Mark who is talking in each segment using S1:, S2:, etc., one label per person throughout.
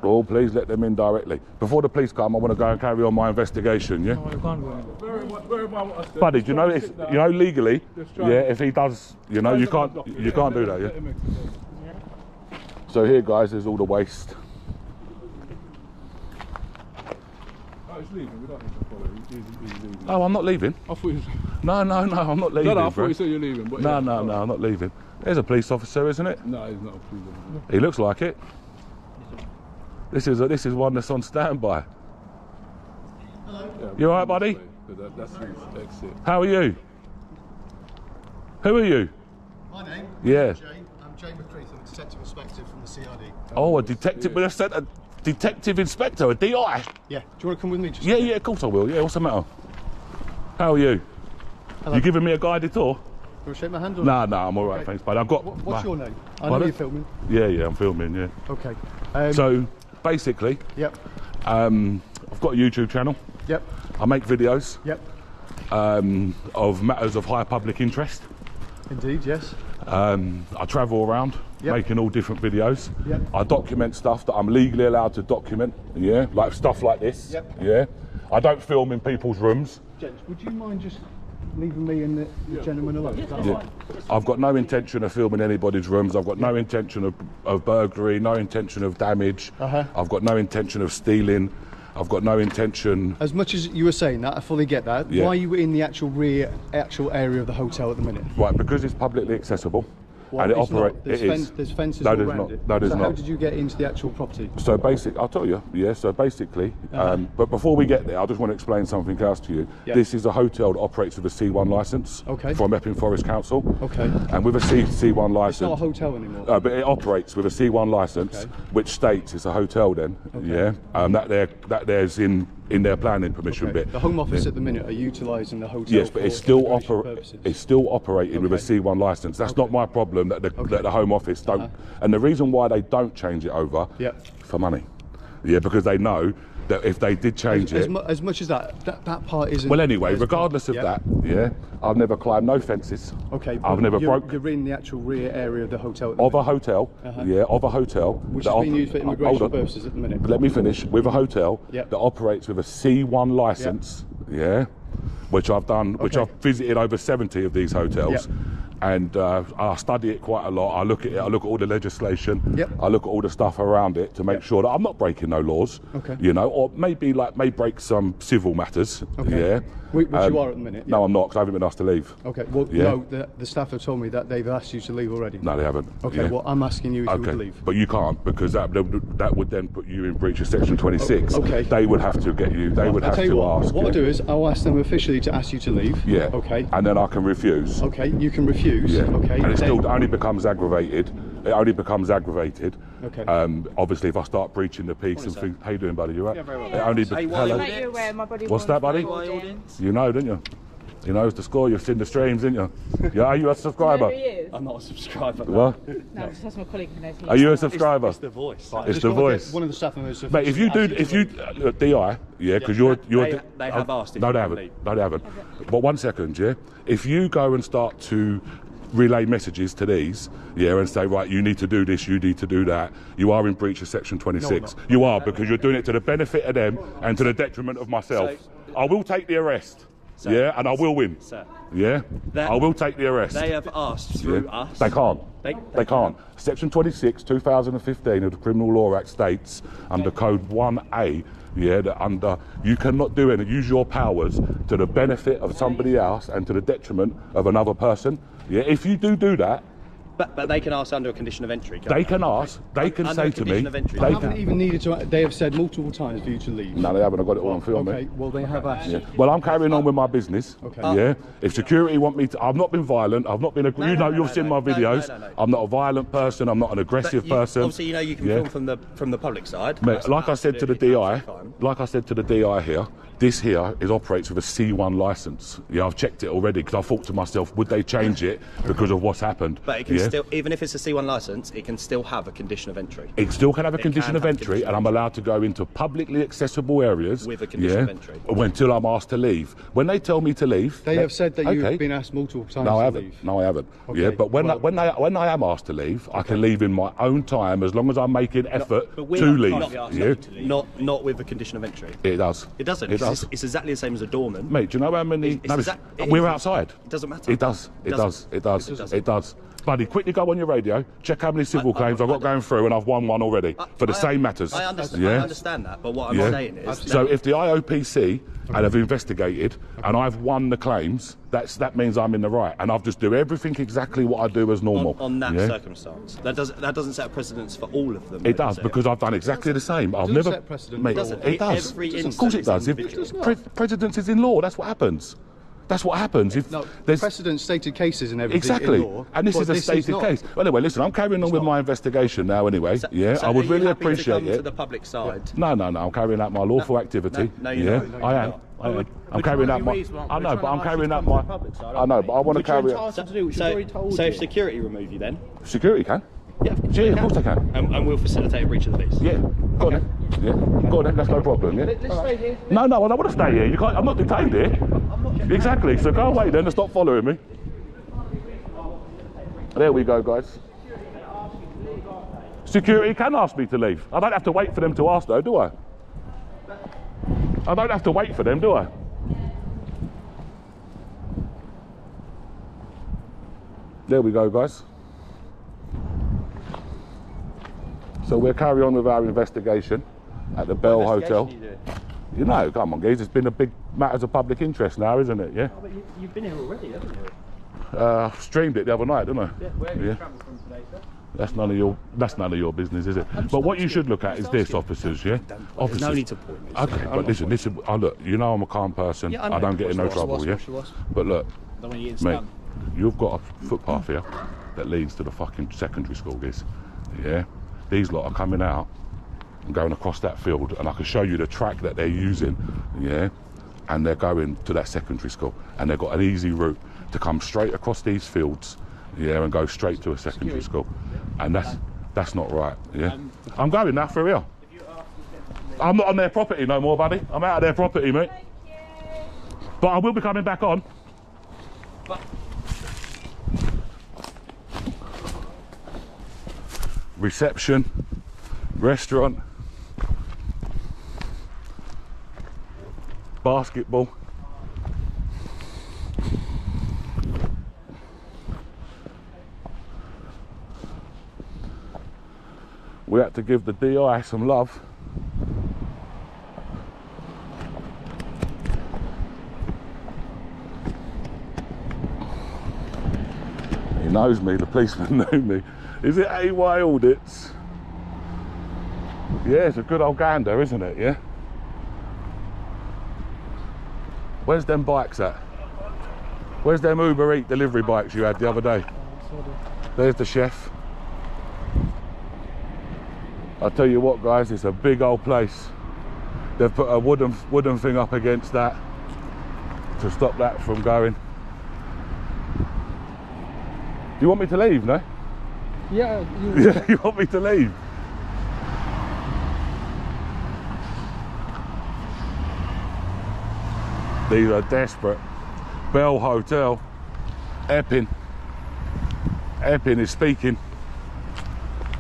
S1: Oh, please let them in directly. Before the police come, I want to go and carry on my investigation, yeah?
S2: No, you can't go in.
S1: Buddy, do you know, it's, you know, legally, yeah, if he does, you know, you can't do that, yeah? So here, guys, there's all the waste.
S2: Oh, he's leaving. We don't need to follow. He's leaving.
S1: Oh, I'm not leaving.
S2: I thought he was...
S1: No, I'm not leaving,
S2: No, I
S1: bro.
S2: thought you said you're leaving. But
S1: No,
S2: yeah.
S1: no, I'm not leaving. There's a police officer, isn't it?
S2: No, he's not a police officer.
S1: He looks like it. This is one that's on standby.
S2: Hello. Yeah,
S1: You all right, buddy?
S2: That's his exit.
S1: How are you? Who are you?
S3: My name?
S1: Yeah.
S3: I'm Jay McCreath. I'm a detective inspector from the CID.
S1: Oh, a detective. We sent a detective inspector, a DI.
S3: Yeah. Do you want to come with me? Just
S1: Yeah, of course I will. Yeah, what's the matter? How are you?
S3: Hello.
S1: You giving me a guided tour?
S3: You want to shake my hand? Or
S1: No, I'm all right,
S3: Okay.
S1: thanks, buddy. I've got.
S3: What's your name? I know
S1: Pardon?
S3: you're filming.
S1: Yeah, I'm filming. Yeah.
S3: Okay.
S1: So basically,
S3: Yep.
S1: I've got a YouTube channel.
S3: Yep.
S1: I make videos
S3: Yep.
S1: of matters of high public interest.
S3: Indeed. Yes.
S1: I travel around
S3: Yep.
S1: making all different videos.
S3: Yep.
S1: I document stuff that I'm legally allowed to document. Yeah, like stuff like this.
S3: Yep.
S1: Yeah. I don't film in people's rooms.
S3: Gents, would you mind just leaving me and the gentleman alone? Is that
S1: Yeah.
S3: all right?
S1: I've got no intention of filming anybody's rooms. I've got no intention of burglary, no intention of damage. I've got no intention of stealing. I've got no intention.
S3: As much as you were saying that, I fully get that.
S1: Yeah.
S3: Why are you in the actual area of the hotel at the minute?
S1: Right, because it's publicly accessible.
S3: Well,
S1: and it
S3: it's not.
S1: operates.
S3: There's fences
S1: No,
S3: all
S1: there's
S3: around
S1: not.
S3: it.
S1: No, there's
S3: so
S1: not.
S3: how did you get into the actual property?
S1: So I'll tell you, yeah, so basically, but before we get there, I just want to explain something else to you.
S3: Yeah.
S1: This is a hotel that operates with a C1 licence
S3: Okay.
S1: from Epping Forest Council.
S3: Okay.
S1: And with a C1 licence...
S3: It's not a hotel anymore.
S1: but it operates with a C1 licence,
S3: Okay.
S1: which states it's a hotel then, yeah, that there's in their planning permission
S3: Okay.
S1: bit.
S3: The Home Office at the minute are utilising the hotel.
S1: Yes, but
S3: for
S1: it's still
S3: immigration purposes.
S1: it's still operating with a
S3: Okay.
S1: C1 licence. That's not my problem that the Home Office don't. And the reason why they don't change it over,
S3: Yep.
S1: for money. Yeah, because they know that if they did change it.
S3: As much as that part isn't.
S1: Well, anyway,
S3: there's-
S1: regardless of
S3: Yep.
S1: that, yeah, I've never climbed no fences.
S3: Okay.
S1: I've never broke
S3: You're in the actual rear area of the hotel. At the
S1: of a
S3: minute,
S1: hotel. Yeah, of a hotel
S3: which
S1: that
S3: is being used for
S1: hold
S3: immigration
S1: on.
S3: purposes at the minute.
S1: But let me finish with a hotel
S3: Yep.
S1: that operates with a C1 licence, yeah, which I've done, which
S3: Okay.
S1: I've visited over 70 of these hotels,
S3: Yep.
S1: and I study it quite a lot. I look at it, I look at all the legislation,
S3: Yep.
S1: I look at all the stuff around it to make sure that I'm not breaking no laws,
S3: Okay.
S1: you know, or maybe may break some civil matters,
S3: Okay.
S1: yeah.
S3: Which you are at the minute.
S1: No,
S3: yeah.
S1: I'm not, because I haven't been asked to leave.
S3: Okay. Well,
S1: Yeah.
S3: no, the staff have told me that they've asked you to leave already.
S1: No, they haven't.
S3: Okay.
S1: yeah.
S3: Well, I'm asking you if you would leave.
S1: But you can't, because that would then put you in breach of Section 26.
S3: Okay.
S1: They would have to get you. They would
S3: I'll
S1: have
S3: tell you
S1: to
S3: what.
S1: ask.
S3: What
S1: you.
S3: I'll do is I'll ask them officially to ask you to leave.
S1: Yeah.
S3: Okay.
S1: And then I can refuse.
S3: Okay. You can refuse.
S1: Yeah.
S3: Okay.
S1: And it
S3: then-
S1: still only becomes aggravated. It only becomes aggravated.
S3: Okay.
S1: Obviously, if I start breaching the peace and things. How you doing, buddy? You right?
S4: Yeah, very well.
S1: It only
S4: Hey, why
S1: hello.
S4: are
S5: Make you aware my body
S1: What's
S5: warms
S1: that, buddy?
S5: before
S4: Why
S5: gym.
S4: audience?
S1: You know, didn't you? You know, it's the score. You've seen the streams, didn't you? Yeah. Are you a subscriber?
S5: You know who he is?
S4: I'm not a subscriber.
S1: What?
S5: No, that's my colleague who knows who
S1: Are you a subscriber?
S4: It's the voice.
S1: It's
S3: Just
S1: the
S3: gotta get
S1: voice.
S3: One of the staff members.
S1: Mate, if you do, DI, yeah, because you're
S4: they have asked if
S1: No,
S4: you
S1: they
S4: can
S1: haven't.
S4: leave.
S1: No, they haven't. But 1 second, yeah. If you go and start to relay messages to these, yeah, and say, right, you need to do this, you need to do that, you are in breach of Section 26. You are, because you're doing it to the benefit of them and to the detriment of myself. I will take the arrest. Yeah, and I will win.
S4: Sir.
S1: Yeah, I will take the arrest.
S4: They have asked through us.
S1: They can't.
S4: They
S1: can't. Section 26, 2015 of the Criminal Law Act states under Code 1A, yeah, that you cannot do it. Use your powers to the benefit of somebody else and to the detriment of another person. Yeah, if you do that,
S4: But they can ask under a condition of entry. can't
S1: they can ask. They can
S4: Under
S1: say
S4: a
S1: to me.
S4: condition of entry.
S1: They
S3: I haven't
S1: can.
S3: even needed to. They have said multiple times for you to leave.
S1: No, they haven't. I got it all on film.
S3: Okay.
S1: mate.
S3: Well, they have asked.
S1: Yeah. Well, I'm carrying on with my business.
S3: Okay.
S1: Yeah. If security want me to, I've not been violent. I've not been. You've seen my videos.
S4: No.
S1: I'm not a violent person. I'm not an aggressive person.
S4: Obviously, you know you can
S1: Yeah.
S4: film from the public side.
S1: Mate,
S4: That's
S1: like I said to the
S4: absolutely
S1: DI,
S4: fine.
S1: like I said to the DI here, This here operates with a C1 licence. Yeah, I've checked it already because I thought to myself, would they change it because of what's happened?
S4: But it can
S1: yeah?
S4: still, even if it's a C1 licence, it can still have a condition of entry.
S1: It still can have a
S4: It
S1: condition
S4: can
S1: of
S4: have
S1: entry,
S4: condition
S1: and I'm allowed to go into publicly accessible areas
S4: With a condition of entry.
S1: until I'm asked to leave. When they tell me to leave,
S3: They have said that
S1: okay.
S3: you've been asked multiple times
S1: No, I
S3: to
S1: haven't.
S3: leave.
S1: No, I haven't.
S3: Okay,
S1: Yeah, but when
S3: well-
S1: when I am asked to leave, I can leave in my own time as long as I'm making effort
S4: But we're
S1: to
S4: not-
S1: leave.
S4: not-
S1: Yeah,
S4: Not with a condition of entry.
S1: it does.
S4: It doesn't.
S1: It
S4: It's,
S1: does.
S4: it's exactly the same as a doorman.
S1: Mate, do you know how many?
S4: It's
S1: no,
S4: exact- it
S1: we're
S4: is.
S1: outside.
S4: It doesn't matter.
S1: It does. It
S4: doesn't.
S1: does. It does.
S4: It doesn't.
S1: It does. Buddy, quickly go on your radio. Check how many civil claims I've got going through, and I've won one already for the same matters.
S4: I understand,
S1: Yeah.
S4: I understand that, but what I'm
S1: Yeah.
S4: saying is...
S1: So if the IOPC and have investigated and I've won the claims, that means I'm in the right, and I've just do everything exactly what I do as normal.
S4: on that
S1: yeah?
S4: circumstance, that doesn't set a precedence for all of them.
S1: It does, because I've done exactly the same. I've
S3: doesn't
S1: never,
S3: set precedent.
S1: mate.
S3: It
S4: doesn't.
S1: It does.
S4: Every
S1: Of course, it
S4: instance
S1: does.
S4: is
S1: If
S4: individual.
S1: precedence is in law, that's what happens. That's what happens. If
S3: No,
S1: there's
S3: precedent stated cases and everything
S1: exactly,
S3: in law.
S1: and this
S3: but
S1: is a stated
S3: not.
S1: case. Well, anyway, listen, I'm carrying on with my investigation now. Anyway, yeah,
S4: So
S1: I would
S4: are you
S1: really
S4: happy to
S1: appreciate
S4: come to
S1: it.
S4: the public side?
S1: No, I'm carrying out my lawful activity.
S4: no, you're
S1: yeah,
S4: not. No,
S1: I
S4: you're
S1: am.
S4: not.
S1: I am. I'm
S5: we're
S1: carrying
S5: trying
S1: out
S5: to
S1: my.
S5: be reasonable.
S1: I
S5: We're
S1: know,
S5: trying
S1: but
S5: to
S1: I'm
S5: ask you
S1: carrying
S5: to
S1: out
S5: come
S1: my.
S5: to the public side,
S1: I
S5: aren't
S1: know,
S5: we?
S1: but I want to
S5: Which you're
S1: carry.
S5: entitled to do, which you've already told
S4: So
S5: you.
S4: if security remove you then,
S1: Security can.
S4: yeah,
S1: Yeah, of course I can.
S4: and we'll facilitate a breach of the peace.
S1: Yeah, go on then. Yeah, go on then. That's no problem. Yeah.
S5: Let's stay here.
S1: No, I don't want to stay here. You can't. I'm not detained here. Exactly. So go away then and stop following me. There we go, guys. Security can ask me to leave. I don't have to wait for them to ask, though, do I? I don't have to wait for them, do I? There we go, guys. So we'll carry on with our investigation at the Bell Hotel. You know, come on, guys. It's been a big matter of public interest now, isn't it? Yeah.
S4: But you've been here already, haven't you?
S1: Streamed it the other night, didn't I?
S4: Where have you
S1: Yeah.
S4: travelled from today, sir?
S1: That's none of your business, is it? But what you should look at is this, officers. Yeah.
S4: There's no need to point me.
S1: Okay, but listen. Oh, look, you know I'm a calm person.
S4: Yeah, I
S1: I
S4: know.
S1: don't get in no trouble. Yeah. But look,
S5: Don't want you getting
S1: mate,
S5: stung.
S1: you've got a footpath here that leads to the fucking secondary school, guys. Yeah. These lot are coming out and going across that field, and I can show you the track that they're using. Yeah. And they're going to that secondary school, and they've got an easy route to come straight across these fields, yeah, and go straight to a secondary school, and that's not right. Yeah, I'm going now for real. I'm not on their property no more, buddy. I'm out of their property, mate. But I will be coming back on. Reception, restaurant, basketball. We had to give the DI some love. He knows me, the policeman knew me. Is it AY audits? Yeah, it's a good old gander, isn't it, yeah? Where's them bikes at? Where's them Uber Eat delivery bikes you had the other day? There's the chef. I'll tell you what, guys, it's a big old place. They've put a wooden thing up against that to stop that from going. Do you want me to leave, no?
S3: Yeah,
S1: Yeah, you want me to leave? These are desperate. Bell Hotel. Epping. Epping is speaking.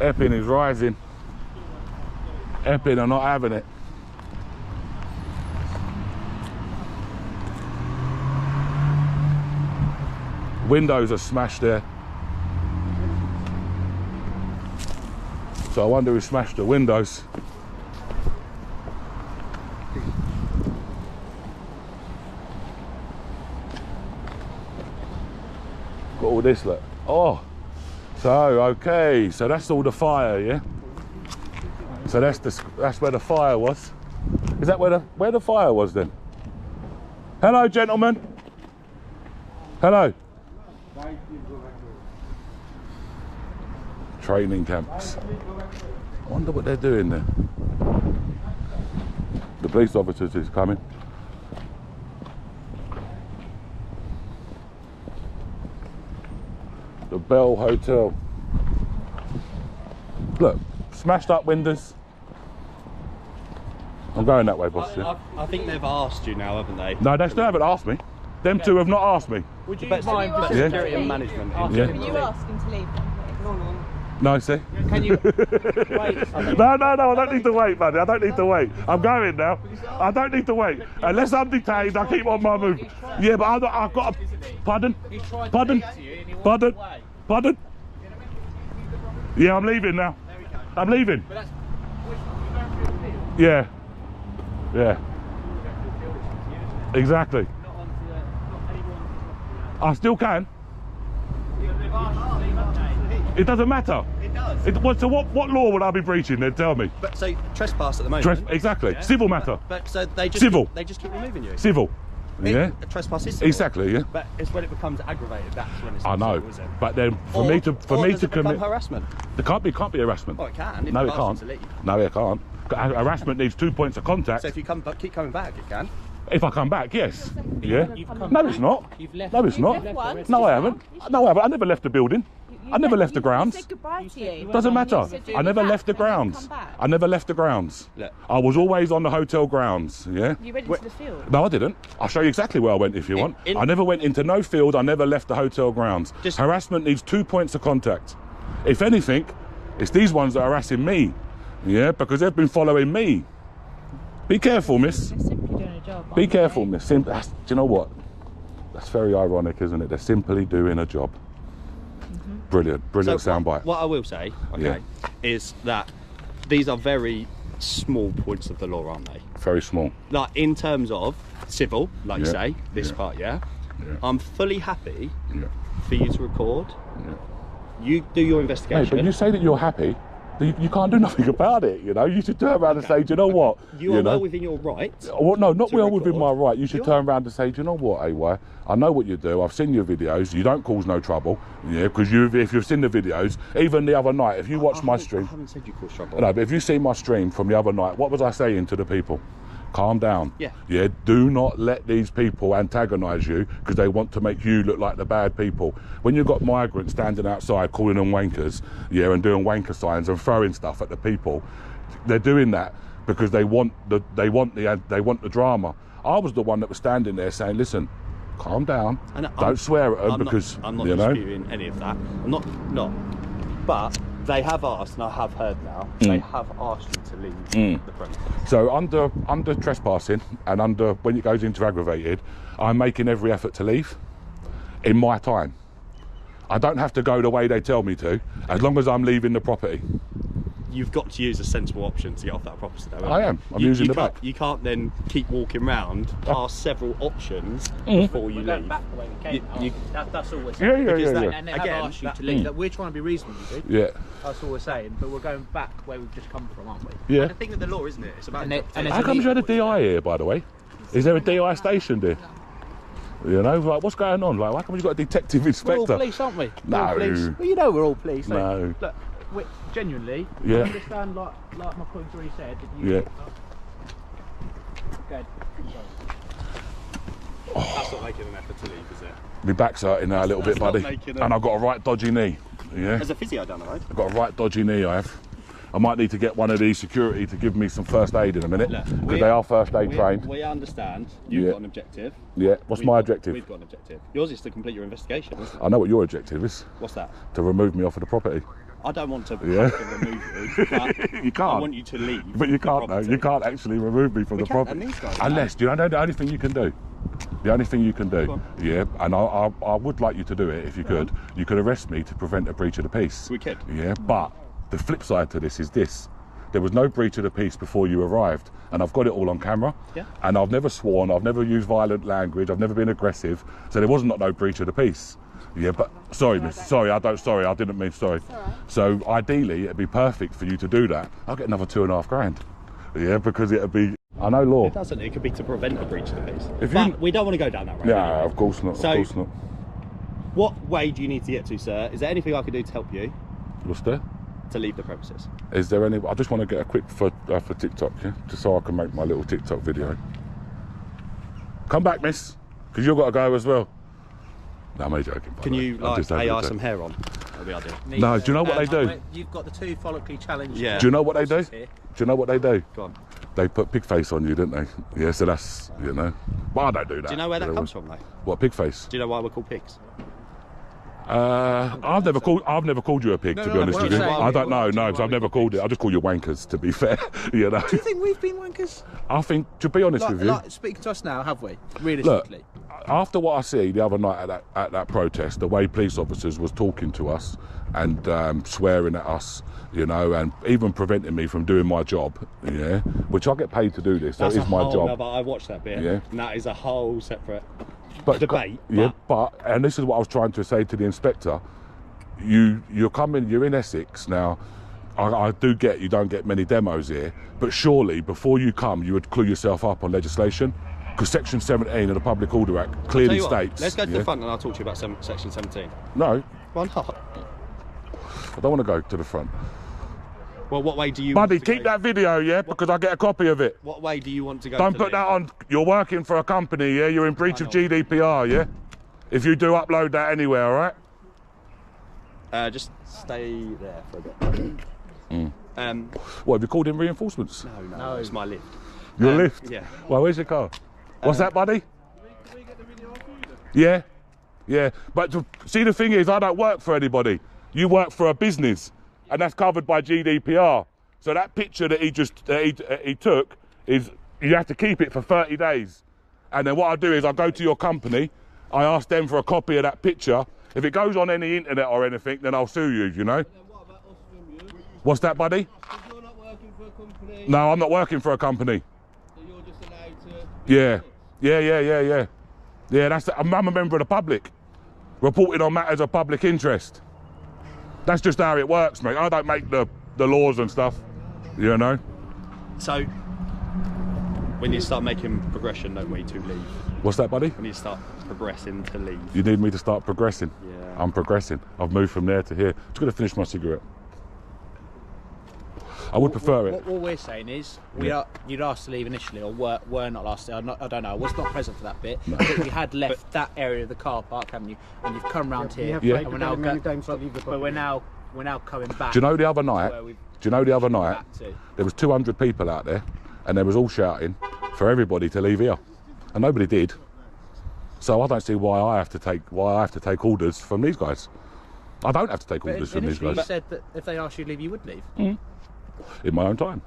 S1: Epping is rising. Epping are not having it. Windows are smashed there. So I wonder who smashed the windows. Got all this, look. Oh, so okay, so that's all the fire, yeah. So that's where the fire was. Is that where the fire was then? Hello, gentlemen. Hello. Training camps. I wonder what they're doing there. The police officers is coming. Bell Hotel. Look, smashed up windows. I'm going that way, boss. Yeah.
S4: I think they've asked you now, haven't they?
S1: No, they still haven't asked me. Them two have not asked me.
S4: Would you
S5: But
S4: mind
S5: can
S4: for
S5: you
S1: ask-
S4: security and management?
S1: Yeah.
S6: Can you ask him to leave then, please?
S1: No, see?
S5: Can you wait?
S1: No, I don't need to wait, buddy. I don't need to wait. I'm going now. I don't need to wait. Unless I'm detained, I keep on my move. Yeah, but I've got a... Pardon? Pardon? Pardon? Pardon? Yeah, I'm leaving now. I'm leaving. Yeah. Yeah. Exactly. I still can. It doesn't matter.
S4: It does.
S1: So what law would I be breaching then? Tell me.
S4: But so trespass at the moment.
S1: Exactly.
S4: Yeah.
S1: Civil matter.
S4: But so they just
S1: Civil.
S4: They just keep removing you.
S1: Civil. Yeah.
S4: Trespass is civil.
S1: Exactly. Yeah.
S4: But it's when it becomes aggravated. That's when it's.
S1: I know.
S4: civil, is it?
S1: But then for
S4: Or-
S1: me to
S4: or does it become
S1: commit,
S4: harassment.
S1: there can't be harassment.
S4: Oh, it can. If
S1: No,
S4: it
S1: it
S4: asks you
S1: can't.
S4: to leave.
S1: No, it can't. Harassment needs 2 points of contact.
S4: So if you keep coming back, it can.
S1: If I come back, yes. Yeah.
S5: You've come
S1: No,
S5: back.
S1: it's not.
S5: You've left.
S1: No, it's not.
S6: left once,
S1: No, I
S6: just
S1: haven't.
S6: now.
S1: No, I haven't. I never left the building. I never left the grounds.
S6: You said goodbye to you.
S1: Doesn't matter.
S6: You said you'd
S1: I
S6: be
S1: never
S6: back
S1: left the
S6: and then
S1: grounds.
S6: come back.
S1: I never left the grounds.
S4: Look.
S1: I was always on the hotel grounds. Yeah.
S6: You went into the field.
S1: No, I didn't. I'll show you exactly where I went if you want. I never went into no field. I never left the hotel grounds.
S4: Just-
S1: Harassment needs 2 points of contact. If anything, it's these ones that are harassing me. Yeah, because they've been following me. Be careful, miss.
S6: They're simply doing a job.
S1: Be careful, miss. Do you know what? That's very ironic, isn't it? They're simply doing a job. Brilliant, brilliant soundbite.
S4: What I will say, okay, is that these are very small points of the law, aren't they?
S1: Very small.
S4: Like in terms of civil, like you
S1: Yeah.
S4: say, this
S1: Yeah.
S4: part, yeah.
S1: Yeah.
S4: I'm fully happy
S1: Yeah.
S4: for you to record.
S1: Yeah.
S4: You do your
S1: Hey,
S4: investigation.
S1: but you say that you're happy. You can't do nothing about it, you know. You should turn around and say, do you know what?
S4: you are
S1: know?
S4: well within your right.
S1: Well, no, not
S4: to
S1: well within my
S4: record.
S1: right. You should
S4: You
S1: turn around and say, do you know what, AY? I know what you do. I've seen your videos. You don't cause no trouble. Yeah, because if you've seen the videos, even the other night, if you watched my
S4: I
S1: stream.
S4: haven't said you cause trouble.
S1: No, but if you see my stream from the other night, what was I saying to the people? Calm down.
S4: Yeah.
S1: Yeah, do not let these people antagonise you because they want to make you look like the bad people. When you've got migrants standing outside calling them wankers, yeah, and doing wanker signs and throwing stuff at the people, they're doing that because they want the drama. I was the one that was standing there saying, listen, calm down.
S4: And
S1: Don't swear at them
S4: I'm
S1: because
S4: I'm not
S1: you know.
S4: disputing any of that. I'm not. But they have asked, and I have heard now. They have asked you to leave the premises.
S1: So under trespassing and under when it goes into aggravated, I'm making every effort to leave in my time. I don't have to go the way they tell me to, as long as I'm leaving the property.
S4: You've got to use a sensible option to get off that property, though.
S1: I am. I'm using the
S4: can't,
S1: back.
S4: You can't then keep walking round past several options before you
S5: We're going
S4: leave.
S5: back the way we came.
S4: You-
S5: that's all we're saying.
S1: Yeah,
S4: Because that-
S5: And they have
S4: Again,
S5: asked you
S4: that-
S5: to leave. Look, we're trying to be reasonable, dude.
S1: Yeah,
S5: That's all we're saying. But we're going back where we've just come from, aren't we?
S1: yeah.
S4: The thing with the law, isn't it? It's about
S5: And it- and
S1: How
S5: it's
S1: come you had a
S5: illegal.
S1: DI here, by the way? Is there a DI station there? You know, like what's going on? Like, why come you got a detective
S5: We're all
S1: inspector?
S5: police, aren't we?
S1: No.
S5: We're all police. Well, you know we're all police. don't
S1: No.
S5: you? Look, genuinely,
S1: Yeah.
S5: I understand, like my colleagues already said, that you...
S1: Yeah.
S5: Go ahead.
S4: That's not making an effort to leave, is it?
S1: My back's hurting now a little bit,
S4: That's not
S1: buddy,
S4: making
S1: and I've got a right dodgy knee. Yeah,
S4: There's a physio down the road.
S1: I've got a right dodgy knee. I have. I might need to get one of these security to give me some first aid in a minute
S4: Look,
S1: because they are first aid
S4: we,
S1: trained.
S4: We understand you've
S1: Yeah.
S4: got an objective.
S1: Yeah. What's
S4: We've
S1: my
S4: got-
S1: objective?
S4: We've got an objective. Yours is to complete your investigation, isn't it?
S1: I know what your objective is.
S4: What's that?
S1: To remove me off of the property.
S4: I don't want to,
S1: Yeah.
S4: have to remove you, but
S1: You can't.
S4: I want you to leave.
S1: But you
S4: the
S1: can't, though.
S4: property.
S1: You can't actually remove me from
S4: We
S1: the
S4: can,
S1: property.
S4: and these guys
S1: Unless, do you know the only thing you can do? The only thing you can
S4: Go
S1: do,
S4: on.
S1: yeah, and I would like you to do it if you could. You could arrest me to prevent a breach of the peace.
S4: We could.
S1: Yeah, but the flip side to this is this. There was no breach of the peace before you arrived, and I've got it all on camera.
S4: Yeah.
S1: And I've never sworn, I've never used violent language, I've never been aggressive, so there was not no breach of the peace. Yeah, but sorry, miss. Sorry, I didn't mean sorry. So ideally, it'd be perfect for you to do that. I'll get another $2.5 grand. Yeah, because it'd be. I know law.
S4: It doesn't. It could be to prevent a breach of the peace.
S1: If
S4: but
S1: you-
S4: we don't want to go down that road.
S1: Yeah,
S4: anyway.
S1: of course not.
S4: So-
S1: of course not.
S4: What way do you need to get to, sir? Is there anything I can do to help you
S1: What's there?
S4: to leave the premises?
S1: Is there any? I just want to get a quick for TikTok, yeah, just so I can make my little TikTok video. Come back, miss, because you've got to go as well. No, I'm only joking. by
S4: Can
S1: the way.
S4: you
S1: I'm
S4: like
S1: just having a
S4: AI
S1: joke.
S4: some hair on? That'll be ideal.
S1: No, do you know what they do?
S5: You've got the 2 follically challenged.
S4: Yeah.
S1: Do you know what they do?
S5: horses
S1: Do
S5: here.
S1: you know what they do?
S4: Go on.
S1: They put pig face on you, didn't they? Yeah, so that's, you know. But I don't do that.
S4: Do you know where that comes from, though?
S1: What, pig face?
S4: Do you know why we're called pigs?
S1: I've never called you a pig, to be honest
S5: what
S1: with
S5: I'm
S1: you.
S5: saying-
S1: I don't know, no, because I've never called it. I just call you wankers, to be fair. You know.
S5: Do you think we've been wankers?
S1: I think, to be honest with you,
S5: Like speaking to us now, have we?
S1: look,
S5: Realistically.
S1: after what I see the other night at that protest, the way police officers was talking to us and swearing at us, you know, and even preventing me from doing my job, yeah, which I get paid to do this, so
S4: That's
S1: it's my job.
S4: No, but I watched that bit.
S1: Yeah.
S4: And that is a whole separate
S1: But
S4: debate.
S1: yeah, but and this is what I was trying to say to the inspector. You're coming. You're in Essex now. I do get you don't get many demos here, but surely before you come, you would clue yourself up on legislation, because Section 17 of the Public Order Act clearly
S4: Tell you what,
S1: states.
S4: let's go to
S1: yeah?
S4: the front and I'll talk to you about Section 17.
S1: No,
S4: Why not?
S1: I don't want to go to the front.
S4: Well, what way do you
S1: Buddy,
S4: want to
S1: keep
S4: go?
S1: that video, yeah, because I get a copy of it.
S4: What way do you want to go?
S1: Don't
S4: to
S1: put
S4: leave?
S1: that on. You're working for a company, yeah. You're in breach of
S4: know.
S1: GDPR, yeah. If you do upload that anywhere, all right.
S4: Just stay there for a bit.
S1: What have you called in reinforcements?
S4: No, it's my lift.
S1: Your lift?
S4: Yeah.
S1: Well, where's your car? What's that, buddy? Yeah, yeah. But see, the thing is, I don't work for anybody. You work for a business, and that's covered by GDPR. So that picture that he took is you have to keep it for 30 days. And then what I do is I go to your company, I ask them for a copy of that picture. If it goes on any internet or anything, then I'll sue you, you know? What's that, buddy?
S7: You're not working for a company,
S1: No, I'm not working for a company.
S7: so you're just allowed to...
S1: Yeah. Yeah, I'm a member of the public, reporting on matters of public interest. That's just how it works, mate. I don't make the laws and stuff, you know?
S4: So, we need to start making progression, don't we, to leave?
S1: What's that, buddy?
S4: We need to start progressing to leave.
S1: You need me to start progressing?
S4: Yeah.
S1: I'm progressing. I've moved from there to here. Just going to finish my cigarette. I would prefer it.
S5: What we're saying is, you'd asked to leave initially, or were not asked. I don't know. I was not present for that bit. But you had left that area of the car park, haven't you? And you've come round here.
S3: Yeah.
S5: And we're now
S3: Many times to leave the
S5: but we're now coming back.
S1: Do you know the other night?
S5: where we've
S1: There was 200 people out there, and they was all shouting for everybody to leave here, and nobody did. So I don't see why I have to take orders from these guys. I don't have to take orders from these
S5: initially you
S1: guys
S5: said that if they asked you to leave, you would leave.
S1: in my own time,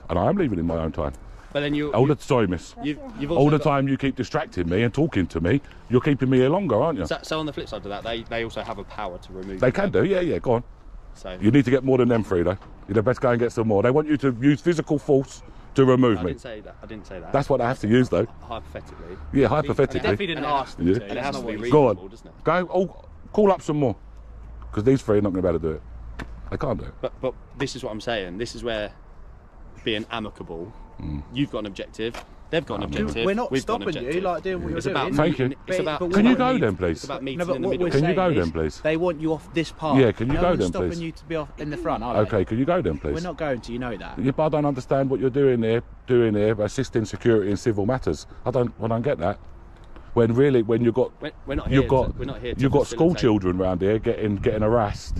S1: and I am leaving in my own time.
S4: But then
S1: Sorry, miss.
S4: you've also
S1: All the
S4: got-
S1: time you keep distracting me and talking to me, you're keeping me here longer, aren't you?
S4: So on the flip side of that, they also have a power to remove.
S1: They
S4: you,
S1: can
S4: don't
S1: do, yeah, go on.
S4: So
S1: You need to get more than them three, though. You'd best go and get some more. They want you to use physical force to remove
S4: I
S1: me.
S4: didn't say that. I didn't say that.
S1: That's what they have to use, though.
S4: Hypothetically.
S1: Yeah,
S5: You
S1: hypothetically.
S5: definitely didn't ask them
S1: Yeah.
S5: to.
S4: And it
S5: That's
S4: has
S5: not
S4: to
S5: what
S4: be
S5: you
S4: reasonable,
S1: Go on.
S4: doesn't it?
S1: Go, call up some more. Because these three are not going to be able to do it. They can't do it.
S4: But this is what I'm saying. This is where being amicable. You've got an objective. They've got an objective.
S5: We're not
S4: We've got an
S5: stopping you,
S4: objective.
S5: like doing what you're
S4: It's
S5: doing.
S4: about
S1: Thank you.
S4: meeting- It's about
S5: But
S1: Can you
S5: we're
S1: go
S5: not-
S1: then, please?
S4: It's about meeting
S5: No, but
S4: in the
S5: what
S4: middle.
S5: we're
S1: Can you
S5: saying
S1: go
S5: is
S1: then, please?
S5: They want you off this path.
S1: Yeah, can you
S5: no
S1: go
S5: one's
S1: then,
S5: stopping
S1: please?
S5: you to be off in the front, are they?
S1: Okay, can you go then, please?
S5: We're not going to, you know that.
S1: Yeah, but I don't understand what you're doing here, assisting security in civil matters. I don't get that. When you've got
S4: We're not here.
S1: you've got
S4: We're not here to
S1: you've got school
S4: facilitate.
S1: children around here getting harassed.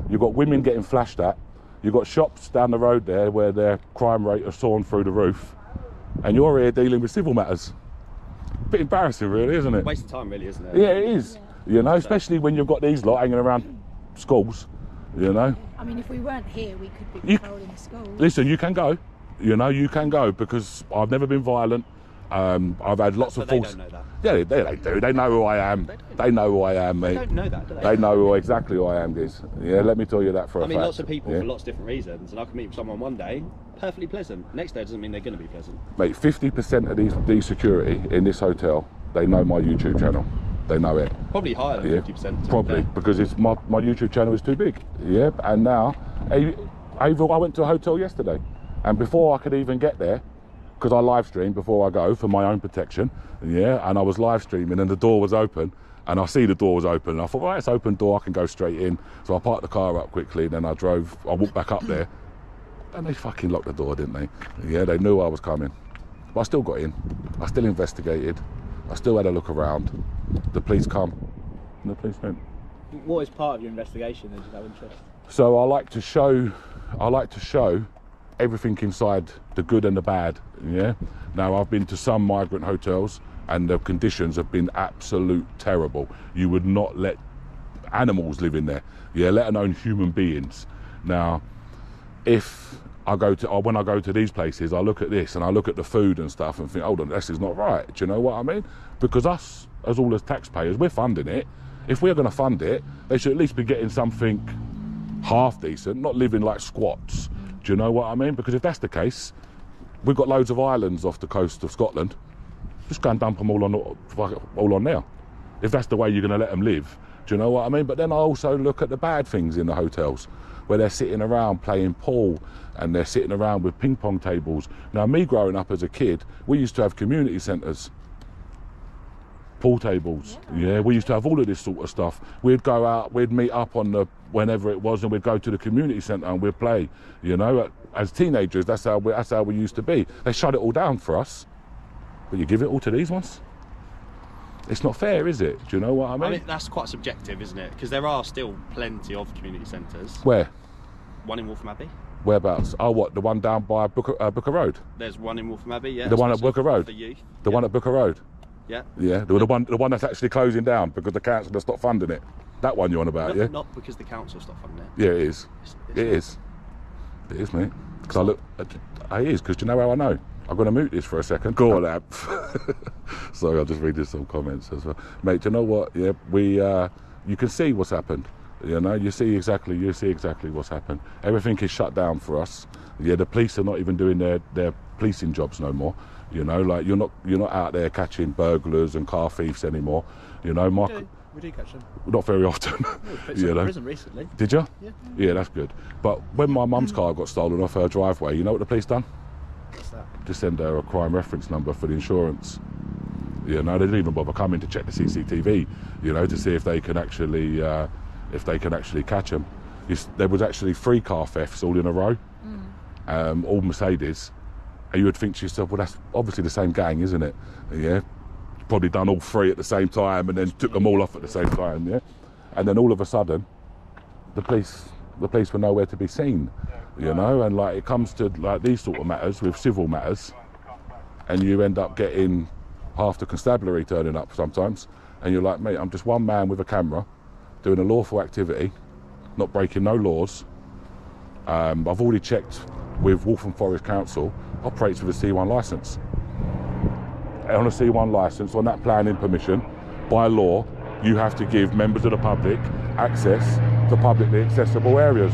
S1: You've got women getting flashed at. You've got shops down the road there where their crime rate has soared through the roof, and you're here dealing with civil matters. Bit embarrassing, really, isn't it?
S4: Waste of time, really, isn't it?
S1: Yeah, it is. You know, especially when you've got these lot hanging around schools. You know,
S6: I mean, if we weren't here, we could be
S1: You-
S6: patrolling the school.
S1: listen, you can go. You know, you can go because I've never been violent. I've had lots
S4: But
S1: of
S4: they
S1: false.
S4: don't know that.
S1: Yeah, they do. They know who I am. They know who I am,
S4: They
S1: mate.
S4: don't know that, do they?
S1: They know exactly who I am, Giz. Yeah, let me tell you that for a
S4: I mean,
S1: fact.
S4: lots of people
S1: yeah?
S4: for lots of different reasons, and I can meet someone one day, perfectly pleasant. Next day doesn't mean they're going to be pleasant.
S1: Mate, 50% of these security in this hotel, they know my YouTube channel. They know it.
S4: Probably higher than
S1: Yeah,
S4: 50%.
S1: probably because it's my YouTube channel is too big. Yeah, and now, I went to a hotel yesterday, and before I could even get there, because I live stream before I go for my own protection. Yeah, and I was live streaming, and the door was open, and I see the door was open, and I thought, right, it's open door, I can go straight in. So I parked the car up quickly, and then I walked back up there, and they fucking locked the door, didn't they? Yeah, they knew I was coming, but I still got in. I still investigated. I still had a look around. The police come. in the police tent.
S5: What is part of your investigation? Then, just out of interest.
S1: So I like to show everything inside, the good and the bad. Yeah. Now I've been to some migrant hotels, and the conditions have been absolute terrible. You would not let animals live in there. Yeah, let alone human beings. Now, if I go to, or when I go to these places, I look at this and I look at the food and stuff and think, hold on, this is not right. Do you know what I mean? Because us, as all as taxpayers, we're funding it. If we're going to fund it, they should at least be getting something half decent, not living like squats. Do you know what I mean? Because if that's the case, we've got loads of islands off the coast of Scotland. Just go and dump them all on there. If that's the way you're going to let them live. Do you know what I mean? But then I also look at the bad things in the hotels, where they're sitting around playing pool and they're sitting around with ping pong tables. Now, me growing up as a kid, we used to have community centres, pool tables. Yeah, we used to have all of this sort of stuff. We'd go out, we'd meet up on the whenever it was, and we'd go to the community centre and we'd play. You know, as teenagers, that's how we used to be. They shut it all down for us, but you give it all to these ones. It's not fair, is it? Do you know what I mean?
S4: I mean, that's quite subjective, isn't it? Because there are still plenty of community centres.
S1: Where?
S4: One in Waltham Abbey.
S1: Whereabouts? Oh, what? The one down by Booker Road?
S4: There's one in Waltham Abbey, yeah.
S1: The one at Booker Road?
S4: For youth.
S1: The one at Booker Road?
S4: Yeah.
S1: Yeah, the one that's actually closing down because the council has stopped funding it. That one you're on about, yeah?
S4: Not because the council stopped funding it.
S1: Yeah, it is. It is, mate. Because I look, it is, because do you know how I know? I'm going to mute this for a second. Go on, Ab. Sorry, I'll just read you some comments as well. Mate, do you know what? Yeah, you can see what's happened. You know, you see exactly what's happened. Everything is shut down for us. Yeah, the police are not even doing their policing jobs no more. You know, like you're not out there catching burglars and car thieves anymore. You know,
S5: We do catch them.
S1: not very often.
S5: You know, prison recently.
S1: Did you?
S5: Yeah.
S1: Yeah, that's good. But when my mum's car got stolen off her driveway, you know what the police done?
S5: What's that?
S1: Just send her a crime reference number for the insurance. You know, they didn't even bother coming to check the CCTV. You know, to see if they can actually catch them. There was actually 3 car thefts all in a row, all Mercedes. And you would think to yourself, well, that's obviously the same gang, isn't it? Yeah, probably done all 3 at the same time and then took them all off at the same time. Yeah, and then all of a sudden, the police were nowhere to be seen. You know, and like it comes to like these sort of matters with civil matters, and you end up getting half the constabulary turning up sometimes, and you're like, mate, I'm just one man with a camera, doing a lawful activity, not breaking no laws. I've already checked with Waltham Forest Council, operates with a C1 licence. And on a C1 licence, on that planning permission, by law, you have to give members of the public access to publicly accessible areas.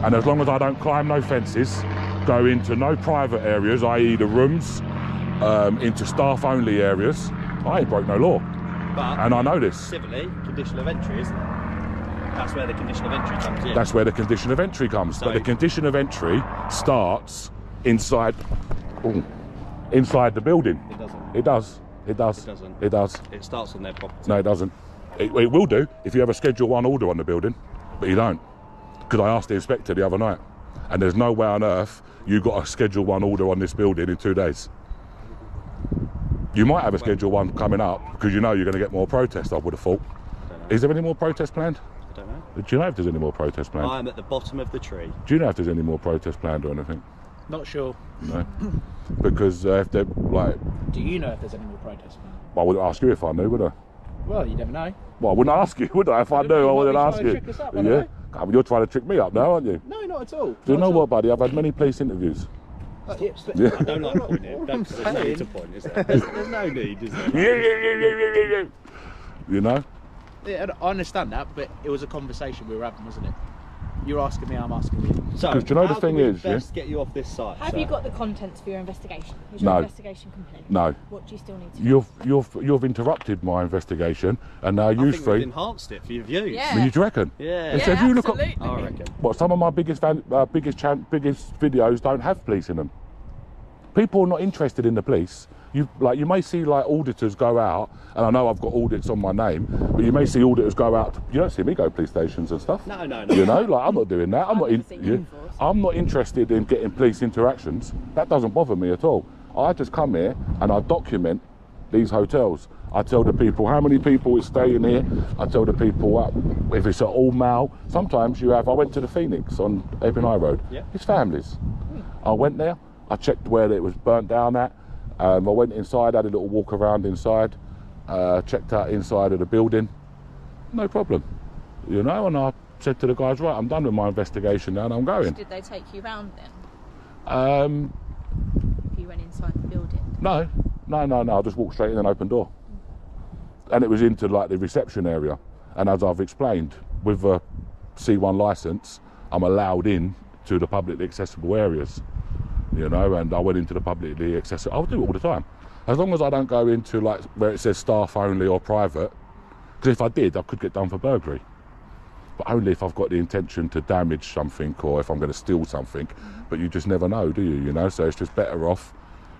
S1: And as long as I don't climb no fences, go into no private areas, i.e. the rooms, into staff-only areas, I ain't broke no law.
S4: But
S1: and I know this.
S4: Civilly, condition of entry, isn't it? That's where the condition of entry comes in.
S1: That's where the condition of entry comes.
S4: So,
S1: but the condition of entry starts inside the building.
S4: It doesn't.
S1: It does. It does.
S4: It doesn't.
S1: It does.
S4: It starts on their property.
S1: No, it doesn't. It will do if you have a Schedule 1 order on the building, but you don't. Because I asked the inspector the other night, and there's no way on earth you got a Schedule 1 order on this building in 2 days. You might have a Schedule 1 coming up because you know you're going to get more protests, I would have thought. Is there any more protests planned?
S4: I don't know.
S1: Do you know if there's any more protests planned?
S4: I'm at the bottom of the tree.
S1: Do you know if there's any more protests planned or anything?
S5: Not sure.
S1: No. Because if they're like...
S5: Do you know if there's any more protests, man?
S1: I wouldn't ask you if I knew, would I?
S5: Well, you never know.
S1: Well, I wouldn't ask you, would I? If I knew, I wouldn't
S5: might be
S1: ask
S5: trying to
S1: you.
S5: trick us up, I don't know.
S1: I mean, you're trying to trick me up now, aren't you?
S5: No, not at all.
S1: Do you know what, buddy? I've had many police interviews. Yeah.
S4: I don't like pointing it. There's no need to point, is there? There's no need, is there?
S1: Yeah. You know?
S5: Yeah, I understand that, but it was a conversation we were having, wasn't it? You're asking me, I'm asking you.
S4: So,
S1: 'Cause do you know the
S4: how
S1: thing
S4: do we
S1: is, yeah?
S4: best get you off this site?
S6: Have
S4: sir?
S6: you got the contents for your investigation? Is
S1: No.
S6: your investigation complete?
S1: No.
S6: What do you still need to do?
S1: You've interrupted my investigation, and now
S4: I
S1: you
S4: think
S1: three.
S4: we've enhanced it for your views.
S6: Yeah.
S1: You reckon?
S4: Yeah.
S1: It said you look at
S6: absolutely.
S4: I reckon.
S1: what some of my biggest videos don't have police in them. People are not interested in the police. You may see like auditors go out, and I know I've got audits on my name, but you may see auditors go out. You don't see me go to police stations and stuff.
S4: No.
S1: You know, like I'm not doing that. I'm not.
S6: I've seen you enforce.
S1: I'm not interested in getting police interactions. That doesn't bother me at all. I just come here and I document these hotels. I tell the people how many people is staying here. I tell the people if it's an all male. Sometimes you have. I went to the Phoenix on Epping High Road.
S4: Yeah.
S1: It's families. I went there. I checked where it was burnt down at. I went inside, had a little walk around inside. Checked out inside of the building. No problem. You know, and I said to the guys, right, I'm done with my investigation now and I'm going.
S6: Did they take you round then?
S1: Um,
S6: If you went inside the building?
S1: No. I just walked straight in an open door. And it was into like the reception area. And as I've explained, with a C1 licence, I'm allowed in to the publicly accessible areas. You know, and I went into the publicly accessible. I'll do it all the time. As long as I don't go into like where it says staff only or private. Because if I did, I could get done for burglary. But only if I've got the intention to damage something or if I'm going to steal something. But you just never know, do you? You know, so it's just better off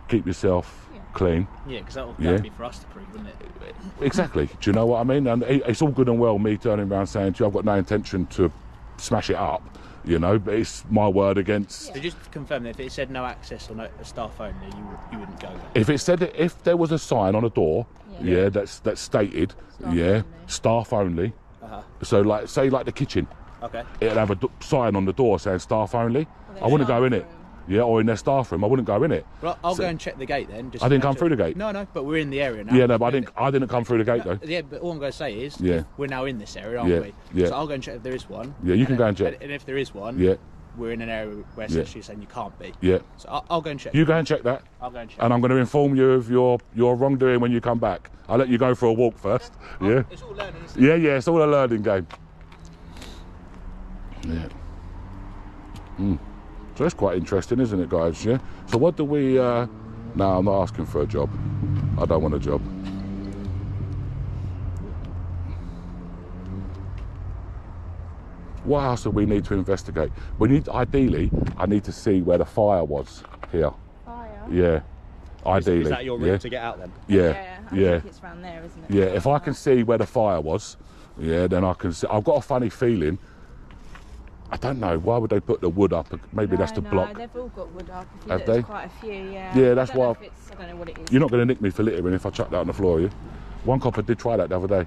S1: keep yourself clean.
S5: Yeah, because that would be for us to prove, wouldn't it?
S1: Exactly. Do you know what I mean? And it's all good and well me turning around saying to you, I've got no intention to smash it up, you know, but it's my word against.
S5: So just to confirm that if it said no access or no staff only, you wouldn't go there.
S1: If it said if there was a sign on a door, that's stated, staff only. So like say like the kitchen, it'd have a sign on the door saying staff only. I wouldn't go in it. Yeah, or in their staff room, I wouldn't go in it.
S5: Well, I'll go and check the gate then. Just
S1: I didn't come through the gate.
S5: No, but we're in the area now.
S1: Yeah, no, but I didn't come through the gate though.
S5: Yeah, but all I'm going to say is, we're now in this area, aren't we?
S1: Yeah.
S5: So I'll go and check if there is one.
S1: Yeah, you can go and check.
S5: And if there is one, we're in an area where essentially you're saying you can't be.
S1: Yeah.
S5: So I'll go and check.
S1: You go and check that.
S5: I'll go and check.
S1: And I'm going to inform you of your wrongdoing when you come back. I'll let you go for a walk first. Yeah.
S7: It's all learning, isn't it?
S1: Yeah, it's all a learning game. Yeah. So that's quite interesting, isn't it, guys? Yeah. So what do we? No, I'm not asking for a job. I don't want a job. What else do we need to investigate? Ideally, I need to see where the fire was here.
S6: Fire?
S1: Yeah. Ideally.
S4: Is that your route to get out then?
S1: Yeah.
S6: I think it's around there, isn't it?
S1: Yeah, if I can see where the fire was, then I can see. I've got a funny feeling. I don't know, why would they put the wood up? Maybe that's to block.
S6: No, they've all got wood up. If you
S1: Have
S6: look,
S1: they?
S6: There's quite a few, yeah.
S1: Yeah, that's why.
S6: I don't know what it is.
S1: You're not going to nick me for littering if I chuck that on the floor, are you? One copper did try that the other day.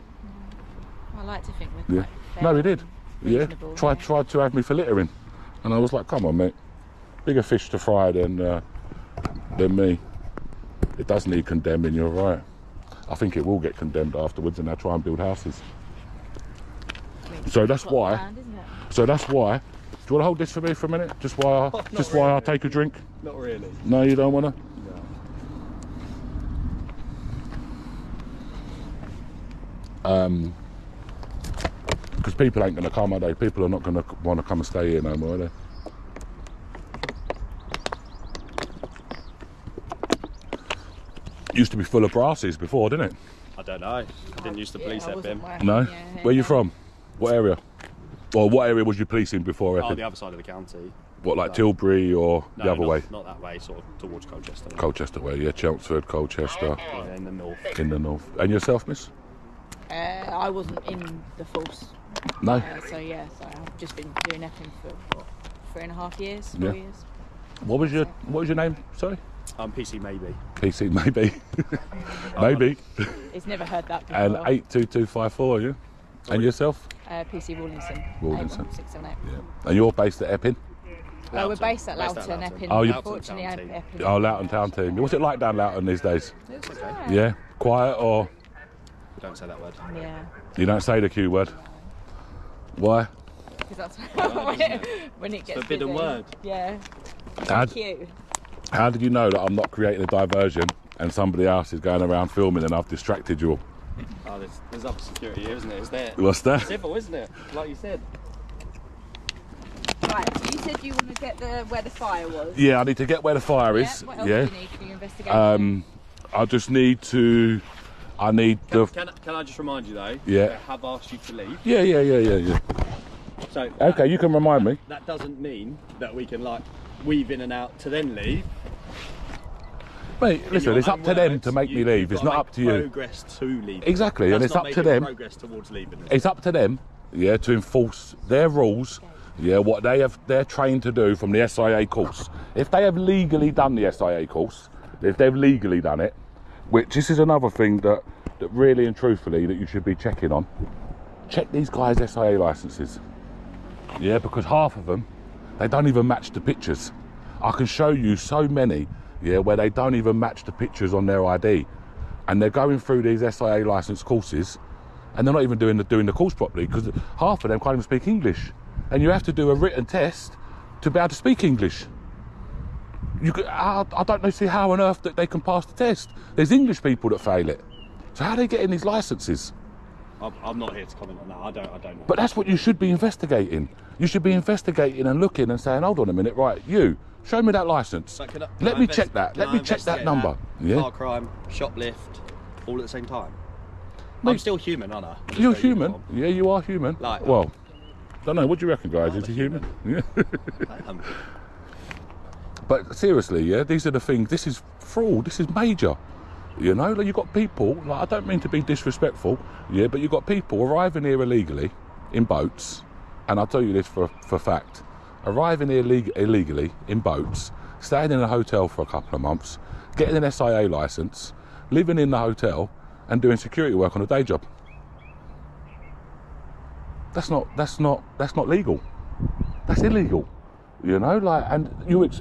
S6: I like to think we're quite fair
S1: No, he did. Yeah.
S6: reasonable,
S1: Tried to have me for littering. And I was like, come on, mate. Bigger fish to fry than me. It does need condemning, you're right. I think it will get condemned afterwards and they'll try and build houses. So that's why.
S6: Land, isn't it?
S1: So that's why. Do you want to hold this for me for a minute? Just while I take a drink?
S4: Not really.
S1: No, you don't want to? No. Because people ain't going to come, are they? People are not going to want to come and stay here no more, are they? Used to be full of brasses before, didn't it?
S4: I don't know. I didn't used to police that bin.
S1: No? Where you from? What area? Or what area was you policing before
S4: Oh,
S1: Epping?
S4: the other side of the county.
S1: What, like Tilbury or the other way?
S4: Not that way, sort of towards Colchester.
S1: Colchester way, yeah. Chelmsford, Colchester,
S4: Yeah, in the north.
S1: in the north. And yourself, miss?
S6: I wasn't in the force.
S1: No?
S6: So I've just been doing Epping for what, 3.5 years,
S1: Yeah.
S6: 4 years.
S1: What was your name? Sorry?
S4: PC maybe.
S1: PC, maybe. Maybe.
S6: He's never heard that before.
S1: And 82254, yeah? And yourself?
S6: PC Rawlinson.
S1: Rawlinson.
S6: 678.
S1: Yeah. And you're based at Epping?
S6: We're based at
S4: Based at
S6: Loughton,
S4: Loughton.
S6: Epping.
S1: Oh, you-
S6: Unfortunately, Epping.
S1: Oh, Loughton Town Team. What's it like down Loughton these days?
S6: It's okay.
S1: Yeah? Quiet or
S4: Don't say that word.
S6: Yeah.
S1: you don't say the Q word? Why?
S6: Because that's when it gets
S4: Forbidden
S6: busy.
S4: word.
S6: Yeah.
S1: How,
S6: Cute.
S1: how did you know that I'm not creating a diversion and somebody else is going around filming and I've distracted you all?
S4: Oh, there's other security here, isn't it? It's there.
S1: What's that?
S4: Civil, isn't it? Like you said.
S6: Right, so you said you want to get where the fire was.
S1: Yeah, I need to get where the fire
S6: Yeah.
S1: is.
S6: What else
S1: Yeah.
S6: do you need for your investigation?
S1: I just need to. I need the.
S4: Can I just remind you though?
S1: Yeah.
S4: I have asked you to leave.
S1: Yeah.
S4: So
S1: Okay, you can remind me.
S4: that doesn't mean that we can like weave in and out to then leave.
S1: Mate,
S4: In
S1: listen,
S4: your
S1: it's up
S4: own
S1: to them
S4: words,
S1: to make me
S4: you've
S1: leave. It's
S4: gotta
S1: not up
S4: make
S1: to you.
S4: Progress to leave.
S1: Exactly, and
S4: That's
S1: it's
S4: not
S1: up to
S4: making
S1: them.
S4: Progress towards leaving.
S1: It's up to them, yeah, to enforce their rules. Yeah, what they're trained to do from the SIA course. If they have legally done the SIA course, if they've legally done it, which this is another thing that really and truthfully that you should be checking on. Check these guys' SIA licenses. Yeah, because half of them, they don't even match the pictures. I can show you so many, yeah, where they don't even match the pictures on their ID. And they're going through these SIA license courses and they're not even doing the course properly because half of them can't even speak English. And you have to do a written test to be able to speak English. I don't see how on earth that they can pass the test. There's English people that fail it. So how are they getting these licenses?
S4: I'm not here to comment on that. I don't know.
S1: But that's what you should be investigating. You should be investigating and looking and saying, hold on a minute, right, you, show me that licence.
S4: So
S1: Let me check that. Let me check that number. Yeah.
S4: Car crime, shoplift, all at the same time.
S1: Mate,
S4: I'm still human, aren't I?
S1: You're human. Yeah, you are human.
S4: Like,
S1: well, don't know. What do you reckon, guys? Is he human? Yeah. But seriously, yeah, these are the things. This is fraud. This is major. You know, like you've got people, like, I don't mean to be disrespectful, yeah, but you've got people arriving here illegally in boats, and I'll tell you this for fact, arriving here illegally in boats, staying in a hotel for a couple of months, getting an SIA licence, living in the hotel, and doing security work on a day job. That's not legal. That's illegal. You know, like, and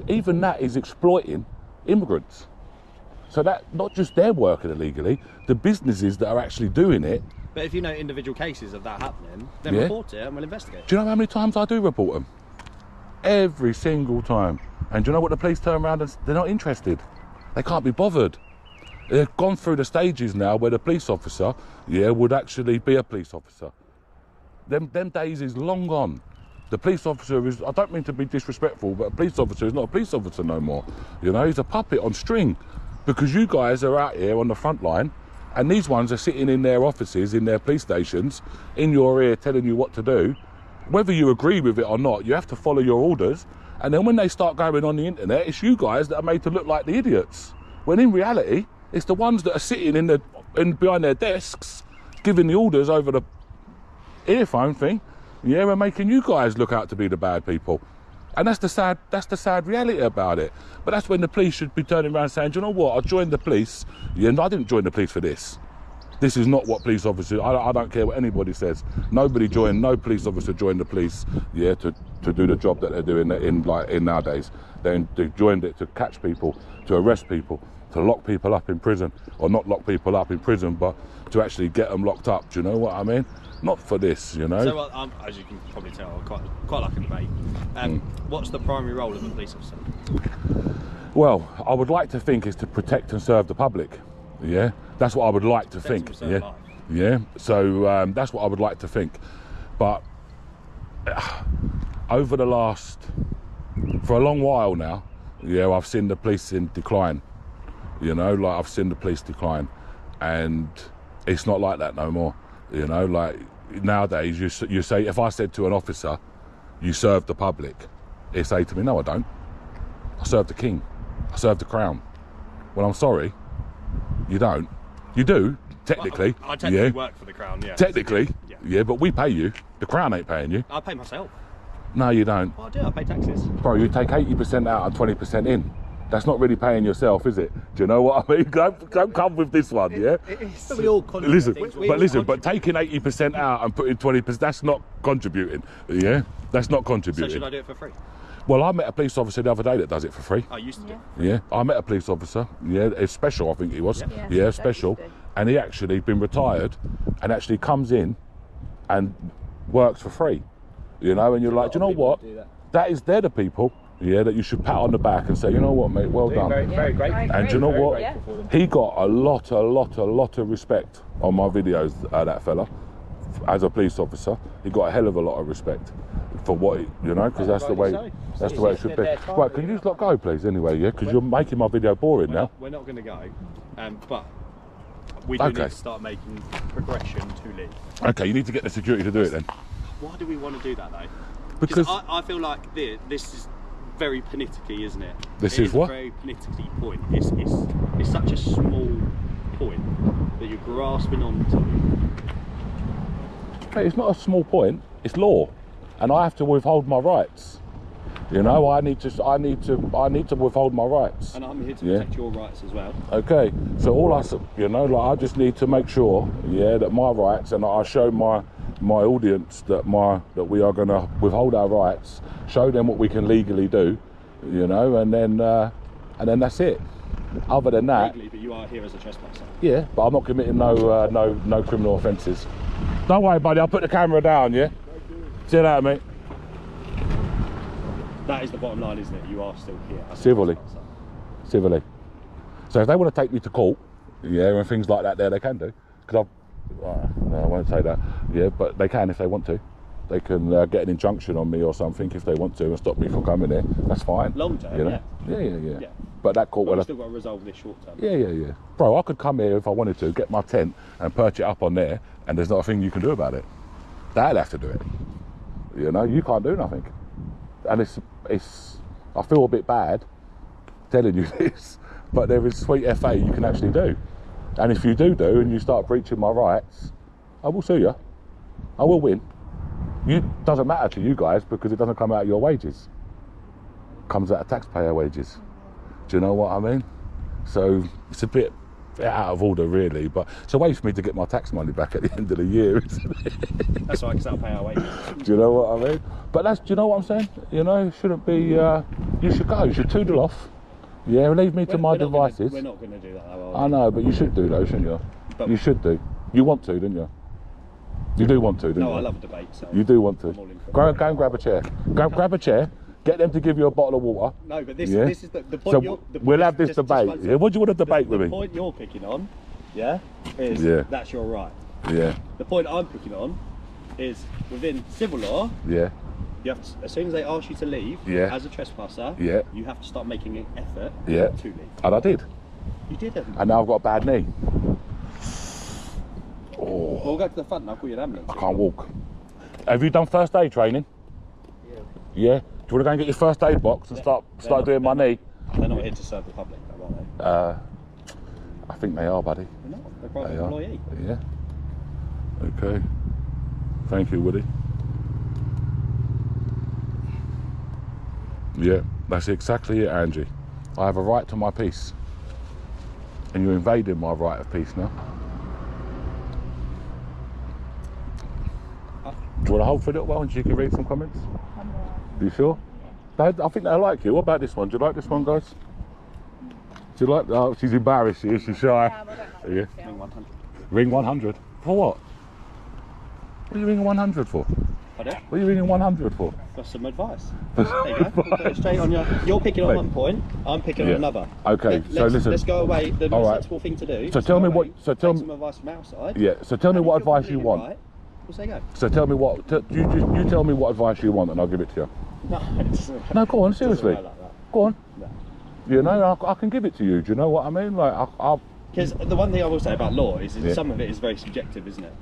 S1: even that is exploiting immigrants. So that, not just they're working illegally, the businesses that are actually doing it.
S4: But if you know individual cases of that happening, then report it and we'll investigate.
S1: Do you know how many times I do report them? Every single time. And do you know what the police turn around and they're not interested? They can't be bothered. They've gone through the stages now where the police officer, yeah, would actually be a police officer. Them days is long gone. The police officer is, I don't mean to be disrespectful, but a police officer is not a police officer no more. You know, he's a puppet on string. Because you guys are out here on the front line and these ones are sitting in their offices, in their police stations, in your ear telling you what to do. Whether you agree with it or not, you have to follow your orders. And then when they start going on the internet, it's you guys that are made to look like the idiots. When in reality, it's the ones that are sitting behind their desks, giving the orders over the earphone thing, yeah, and making you guys look out to be the bad people. And that's the sad reality about it. But that's when the police should be turning around saying, do you know what, I joined the police, yeah, and I didn't join the police for this. This is not what police officers, I don't care what anybody says. No police officer joined the police, yeah, to do the job that they're doing in nowadays. They joined it to catch people, to arrest people, to lock people up in prison, or not lock people up in prison, but to actually get them locked up. Do you know what I mean? Not for this, you know.
S4: So, as you can probably tell, I quite like a debate. What's the primary role of a police officer?
S1: Well, I would like to think is to protect and serve the public. Yeah, that's what I would like to think. Yeah,
S4: life.
S1: yeah. So that's what I would like to think. But over the last, for a long while now, yeah, I've seen the police in decline. You know, like I've seen the police decline, and it's not like that no more. You know, like nowadays you say, if I said to an officer, you serve the public, he'd say to me, no I don't. I serve the king. I serve the crown. Well, I'm sorry, you don't. You do, technically.
S4: I technically work for the crown, yeah.
S1: Technically, yeah, but we pay you. The crown ain't paying you.
S4: I pay myself.
S1: No, you don't.
S4: Well, I do, I pay taxes.
S1: Bro, you take 80% out and 20% in. That's not really paying yourself, is it? Do you know what I mean? Don't come with this one, yeah?
S4: But we all contribute.
S1: But taking 80% out and putting 20%, that's not contributing, yeah? That's not contributing.
S4: So should I do it for free?
S1: Well, I met a police officer the other day that does it for free.
S4: I used to do.
S1: Yeah, I met a police officer, yeah, it's special, I think he was. Yeah, special. And he actually been retired and actually comes in and works for free. You know, and you're like, do you know what? They're the people, yeah, that you should pat on the back and say, you know what, mate, well done.
S5: Very great.
S1: And do you know what? He got a lot of respect on my videos, that fella, as a police officer. He got a hell of a lot of respect for what, you know, because that's the way it should be. Right, can you just let go, please, anyway, yeah? Because you're making my video boring now.
S4: We're not going to go, but we do need to start making progression to leave.
S1: Okay, you need to get the security to do it then.
S4: Why do we want to do that, though?
S1: Because
S4: I feel like this is very politicky, isn't it?
S1: This is what?
S4: A very politicky point. It's such a small point that you're grasping onto.
S1: Hey, it's not a small point. It's law, and I have to withhold my rights. You know, I need to withhold my rights.
S4: And I'm here to
S1: Yeah.
S4: protect your rights as well.
S1: Okay, so all you know, like I just need to make sure, yeah, that my rights, and I show my audience that we are going to withhold our rights, show them what we can legally do, you know, and then that's it. Other than that,
S4: Legally, but you are here as a trespasser.
S1: yeah, but I'm not committing no criminal offences. Don't worry, buddy. I'll put the camera down. Yeah. See you later, mate.
S4: That is the bottom line, isn't it? You are still here as a
S1: Civilly.
S4: trespasser.
S1: Civilly. So if they want to take me to court, yeah, and things like that, they can do. Because no, I won't say that. Yeah, but they can if they want to. They can get an injunction on me or something if they want to and stop me from coming here. That's fine.
S4: Long term,
S1: you know?
S4: yeah.
S1: Yeah. But that court
S4: But
S1: will.
S4: we've still got to resolve this short term.
S1: Yeah. Bro, I could come here if I wanted to, get my tent and perch it up on there, and there's not a thing you can do about it. They'll have to do it. You know, you can't do nothing. And it's I feel a bit bad telling you this, but there is sweet FA you can actually do. And if you do and you start breaching my rights, I will sue you. I will win. It doesn't matter to you guys because it doesn't come out of your wages. It comes out of taxpayer wages. Do you know what I mean? So it's a bit out of order really, but it's a way for me to get my tax money back at the end of the year, isn't it?
S4: That's right, because that'll pay our wages.
S1: Do you know what I mean? But do you know what I'm saying? You know, it shouldn't be, you should go, you should toodle off. Yeah, leave me to my devices.
S4: We're not going to do that, though,
S1: I know, but you should do though, shouldn't you?
S4: But
S1: you should do. You want to, don't you? You do want to, don't you?
S4: No, I love a debate, so...
S1: You do want to.
S4: I'm all in for it.
S1: Go and grab a chair. Grab a chair, get them to give you a bottle of water.
S4: No, but this
S1: Yeah.
S4: is the point
S1: So
S4: you're...
S1: we'll have this
S4: just
S1: debate.
S4: one
S1: Yeah, what do you want to debate with
S4: The
S1: me?
S4: point you're picking on, yeah, is
S1: Yeah.
S4: that's your right.
S1: Yeah,
S4: The point I'm picking on is within civil law,
S1: yeah,
S4: you have to, as soon as they ask you to leave
S1: Yeah.
S4: as a trespasser,
S1: Yeah.
S4: you have to start making an effort
S1: yeah.
S4: to leave.
S1: And I did.
S4: You didn't.
S1: And now I've got a bad knee.
S4: Well, we'll go to the front and I'll call you an ambulance.
S1: I can't walk. Have you done first aid training? Yeah. Do you want to go and get your first aid box and start doing my knee?
S4: They're not here to serve the public, though, are they?
S1: I think they are, buddy.
S4: They're not. They're a private
S1: They are.
S4: employee.
S1: Yeah. Okay. Thank you, Woody. Yeah, that's exactly it, Angie. I have a right to my peace. And you're invading my right of peace now. Do you want to hold for a little while and you can read some comments? Are you sure? I think they like you. What about this one? Do you like this one, guys? Do you like? Oh, she's embarrassed. She's shy. Yeah.
S4: Ring 100.
S1: Ring 100 for what? What are you ringing 100 for?
S4: Pardon?
S1: What are you ringing 100 for?
S4: For some advice. There you go. We'll put it straight on your... You're picking on
S1: Mate.
S4: one point, I'm picking
S1: Yeah.
S4: on another.
S1: Okay, so listen.
S4: Let's go away. The
S1: All
S4: most
S1: right.
S4: sensible thing to do.
S1: So
S4: is
S1: tell
S4: go
S1: me
S4: away,
S1: what- so tell
S4: take
S1: me-
S4: some advice from outside.
S1: Yeah. So tell me
S4: and
S1: what
S4: if you're
S1: advice you
S4: completely
S1: want.
S4: Right, we'll say go.
S1: So tell me what. You tell me what advice you want, and I'll give it to you.
S4: No, it doesn't.
S1: No, go on.
S4: Doesn't
S1: Seriously.
S4: work like that.
S1: Go on.
S4: No.
S1: You know, I can give it to you. Do you know what I mean? Like,
S4: Because the one thing I will say about law is that
S1: Yeah.
S4: some of it is very subjective, isn't it?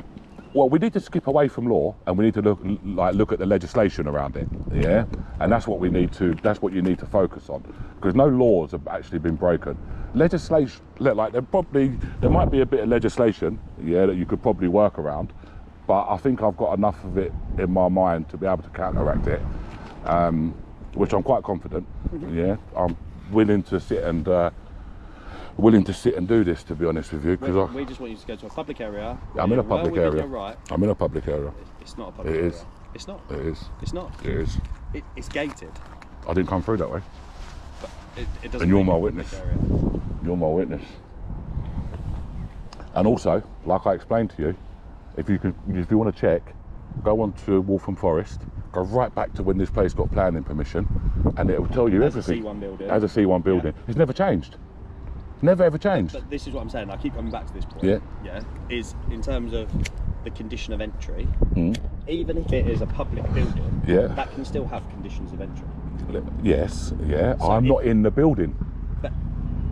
S1: well, we need to skip away from law, and we need to look at the legislation around it. Yeah, and that's what we need to. That's what you need to focus on, because no laws have actually been broken. Legislation, like there might be a bit of legislation, yeah, that you could probably work around, but I think I've got enough of it in my mind to be able to counteract it, which I'm quite confident. Yeah, I'm willing to sit and do this, to be honest with you, because
S4: We just want you to go to a public area.
S1: I'm in a
S4: Well
S1: public
S4: within
S1: area.
S4: your right.
S1: I'm in a public area.
S4: It's not a public
S1: It
S4: area.
S1: is.
S4: It's not.
S1: It is.
S4: It's not.
S1: It is.
S4: It's gated.
S1: I didn't come through that way.
S4: It doesn't
S1: And you're
S4: make
S1: my
S4: it a public
S1: witness.
S4: area.
S1: You're my witness. And also, like I explained to you, if you want to check, go on to Waltham Forest, go right back to when this place got planning permission, and it will tell you
S4: As a
S1: everything.
S4: C1 building.
S1: As a C1 building. It's never changed. Never ever changed.
S4: But this is what I'm saying. I keep coming back to this point.
S1: Yeah.
S4: Yeah. Is in terms of the condition of entry,
S1: Mm.
S4: even if it is a public building,
S1: Yeah.
S4: that can still have conditions of entry.
S1: Yes, yeah.
S4: So
S1: I'm
S4: if-
S1: not in the building.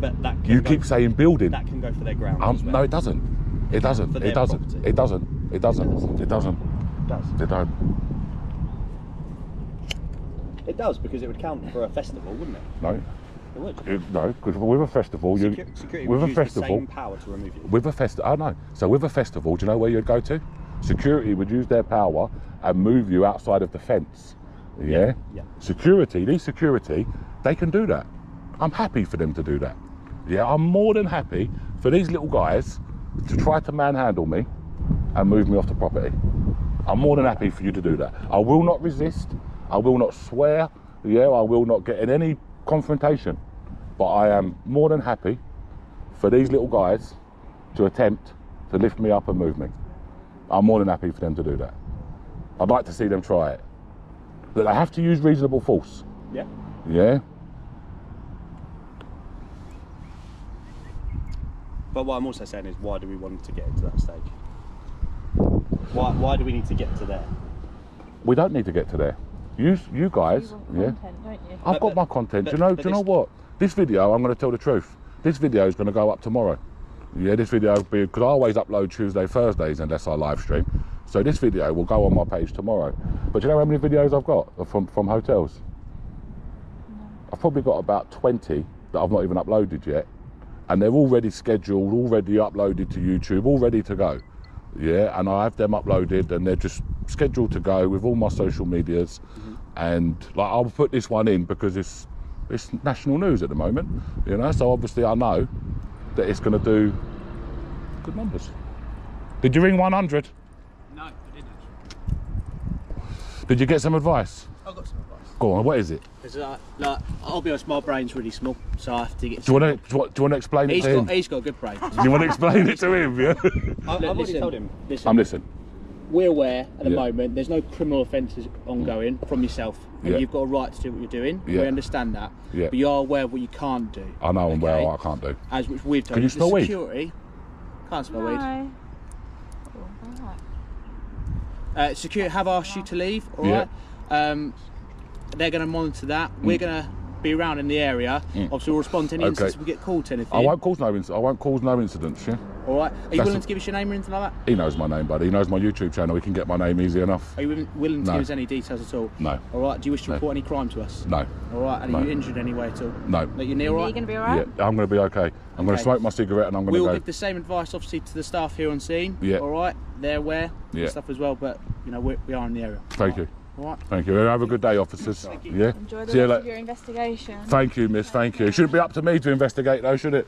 S4: But that can
S1: You
S4: go,
S1: keep saying building.
S4: that can go for their ground. as well.
S1: No, it doesn't. It doesn't.
S4: For
S1: It
S4: their
S1: doesn't.
S4: property.
S1: It doesn't. It doesn't. It doesn't.
S4: It does.
S1: It don't.
S4: It does because it would count for a festival, wouldn't it?
S1: No.
S4: It would.
S1: No, because with a festival,
S4: Security
S1: with
S4: would
S1: a
S4: use
S1: festival,
S4: the same power to remove you.
S1: with a festival. I know. So with a festival, do you know where you'd go to? Security would use their power and move you outside of the fence. Yeah?
S4: Yeah.
S1: Security, these security, they can do that. I'm happy for them to do that. Yeah, I'm more than happy for these little guys to try to manhandle me and move me off the property. I'm more than happy for you to do that. I will not resist. I will not swear. Yeah, I will not get in any confrontation. But I am more than happy for these little guys to attempt to lift me up and move me. I'm more than happy for them to do that. I'd like to see them try it. But they have to use reasonable force.
S4: Yeah.
S1: Yeah?
S4: But what I'm also saying is, why do we want to get into that stage? Why do we need to get to there?
S1: We don't need to get to there. You guys,
S6: You
S1: yeah?
S6: want content, don't you?
S1: I've got my content. Do you know what? This video, I'm going to tell the truth. This video is going to go up tomorrow. Yeah, this video will be, because I always upload Tuesday, Thursdays unless I live stream. So this video will go on my page tomorrow. But do you know how many videos I've got from hotels? No. I've probably got about 20 that I've not even uploaded yet. And they're already scheduled, already uploaded to YouTube, all ready to go. Yeah, and I have them uploaded and they're just scheduled to go with all my social medias. And like, I'll put this one in because it's national news at the moment, you know, so obviously I know that it's going to do good numbers. Did you ring 100?
S5: No, I didn't.
S1: Did you get some advice?
S5: I got some advice.
S1: Go on, what is it?
S5: Because like, I'll be honest, my brain's really small, so I have to get.
S1: Do you want to explain it to him?
S5: He's got a good brain.
S1: Do you want to explain it to him? Yeah.
S4: I've already told him.
S5: Listen,
S1: I'm listening.
S5: we're aware at the
S1: Yeah.
S5: moment there's no criminal offences ongoing from yourself, and
S1: Yeah.
S5: you've got a right to do what you're doing.
S1: Yeah.
S5: We understand that,
S1: Yeah.
S5: but you are aware of what you can't do.
S1: I know I'm
S5: okay?
S1: well, I can't do.
S5: As which we've told
S1: Can you smell
S5: the
S1: weed?
S5: security can't smell weed.
S6: No. Oh, alright.
S5: Security have asked you to leave. All
S1: Yeah.
S5: right. They're going to monitor that. We're going to be around in the area. Obviously, we'll respond to any
S1: Okay.
S5: instances we get called to anything.
S1: I won't cause no incidents, yeah?
S5: All right. Are you
S1: That's
S5: willing
S1: a-
S5: to give us your name or anything like that?
S1: He knows my name, buddy. He knows my YouTube channel. He can get my name easy enough.
S5: Are you willing to
S1: No.
S5: give us any details at all?
S1: No.
S5: All right. Do you wish to
S1: No.
S5: report any crime to us?
S1: No.
S5: All right. And
S1: No.
S5: are you injured anyway at all?
S1: No.
S5: That you're near all
S6: Are you
S5: right?
S6: going to be
S1: Yeah,
S6: alright?
S1: I'm going to be okay. I'm going
S5: Okay.
S1: to smoke my cigarette and I'm going
S5: We
S1: to
S5: will
S1: go.
S5: give the same advice, obviously, to the staff here on scene.
S1: Yeah.
S5: All right. They're aware
S1: Yeah.
S5: and stuff as well, but you know we are in the area.
S1: Thank you.
S5: All right.
S1: Thank you. Have a good day, officers. Yeah.
S6: Enjoy the
S1: See you
S6: rest
S1: later.
S6: of your investigation.
S1: Thank you, miss. Thank you. It shouldn't be up to me to investigate, though, should it?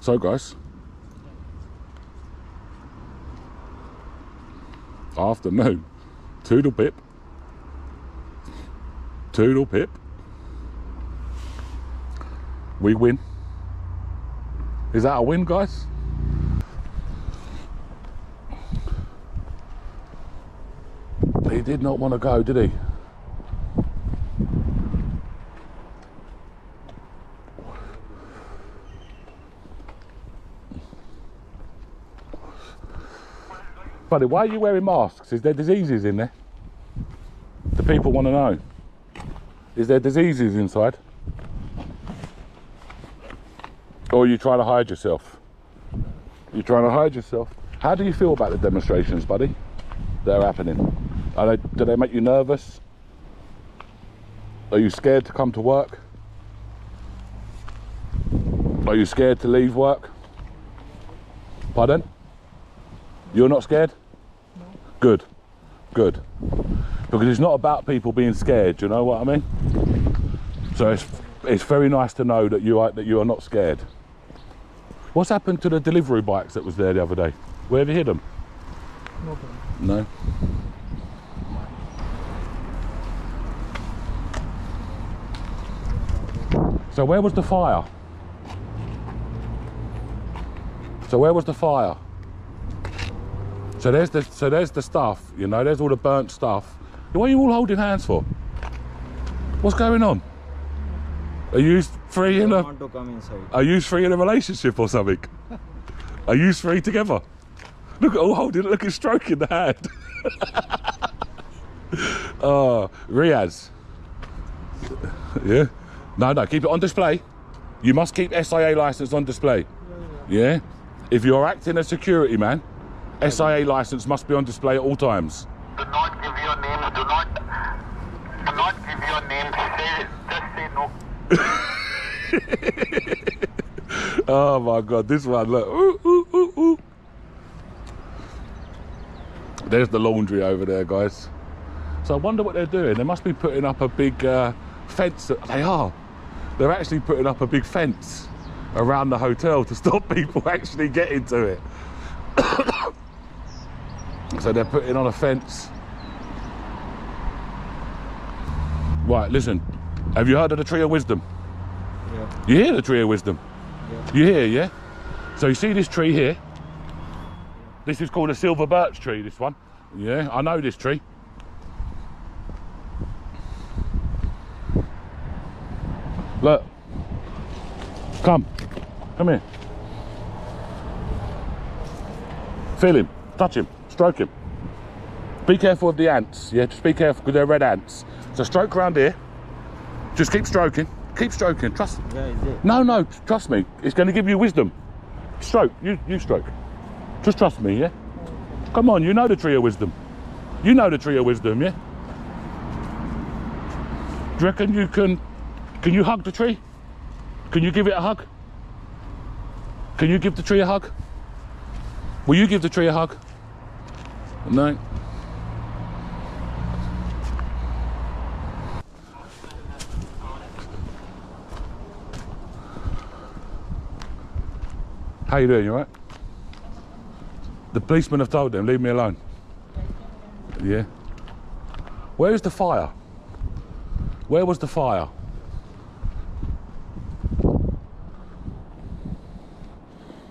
S1: So, guys. Afternoon. Toodle pip. Toodle pip. We win. Is that a win, guys? He did not want to go, did he? Buddy, why are you wearing masks? Is there diseases in there? The people want to know. Is there diseases inside? Or are you trying to hide yourself? You're trying to hide yourself. How do you feel about the demonstrations, buddy? That are happening. Do they make you nervous? Are you scared to come to work? Are you scared to leave work? Pardon? You're not scared? No. Good. Good. Because it's not about people being scared, you know what I mean? So it's very nice to know that you are not scared. What's happened to the delivery bikes that was there the other day? Where have you hid them? No. So where was the fire? So where was the fire? So there's the stuff, you know, there's all the burnt stuff. What are you all holding hands for? What's going on? Are you three in a
S8: want to come inside.
S1: Are you three in a relationship or something? Are you three together? Look at all holding, look at stroking the hand. Oh, Riaz. Yeah? No, keep it on display. You must keep SIA license on display. Yeah? If you're acting as security man, SIA license must be on display at all times.
S9: Do not give your names. Do not give your names. Just say no.
S1: Oh my God, this one, look. Ooh, ooh, ooh, ooh. There's the laundry over there, guys. So I wonder what they're doing. They must be putting up a big fence. They are. They're actually putting up a big fence around the hotel to stop people actually getting to it. So they're putting on a fence. Right, listen. Have you heard of the Tree of Wisdom?
S2: Yeah.
S1: You hear the Tree of Wisdom?
S2: Yeah.
S1: You hear, yeah? So you see this tree here? This is called a silver birch tree, this one. Yeah, I know this tree. Look. Come here. Feel him, touch him, stroke him. Be careful of the ants, yeah, just be careful because they're red ants. So stroke around here, just keep stroking, trust.
S2: Yeah, is it?
S1: No, trust me, it's going to give you wisdom. Stroke, you stroke. Just trust me, yeah? Come on, you know the Tree of Wisdom. You know the Tree of Wisdom, yeah? Do you reckon you can you hug the tree? Can you give it a hug? Can you give the tree a hug? Will you give the tree a hug? No. How you doing, you alright? The policemen have told them, leave me alone. Yeah. Where is the fire? Where was the fire?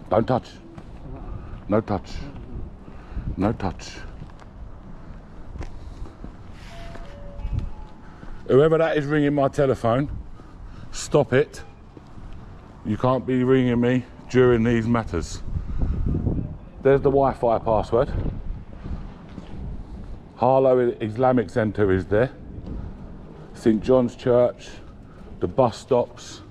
S1: Don't touch. No touch. No touch. Whoever that is ringing my telephone, stop it. You can't be ringing me during these matters. There's the Wi-Fi password. Harlow Islamic Centre is there. St John's Church, the bus stops.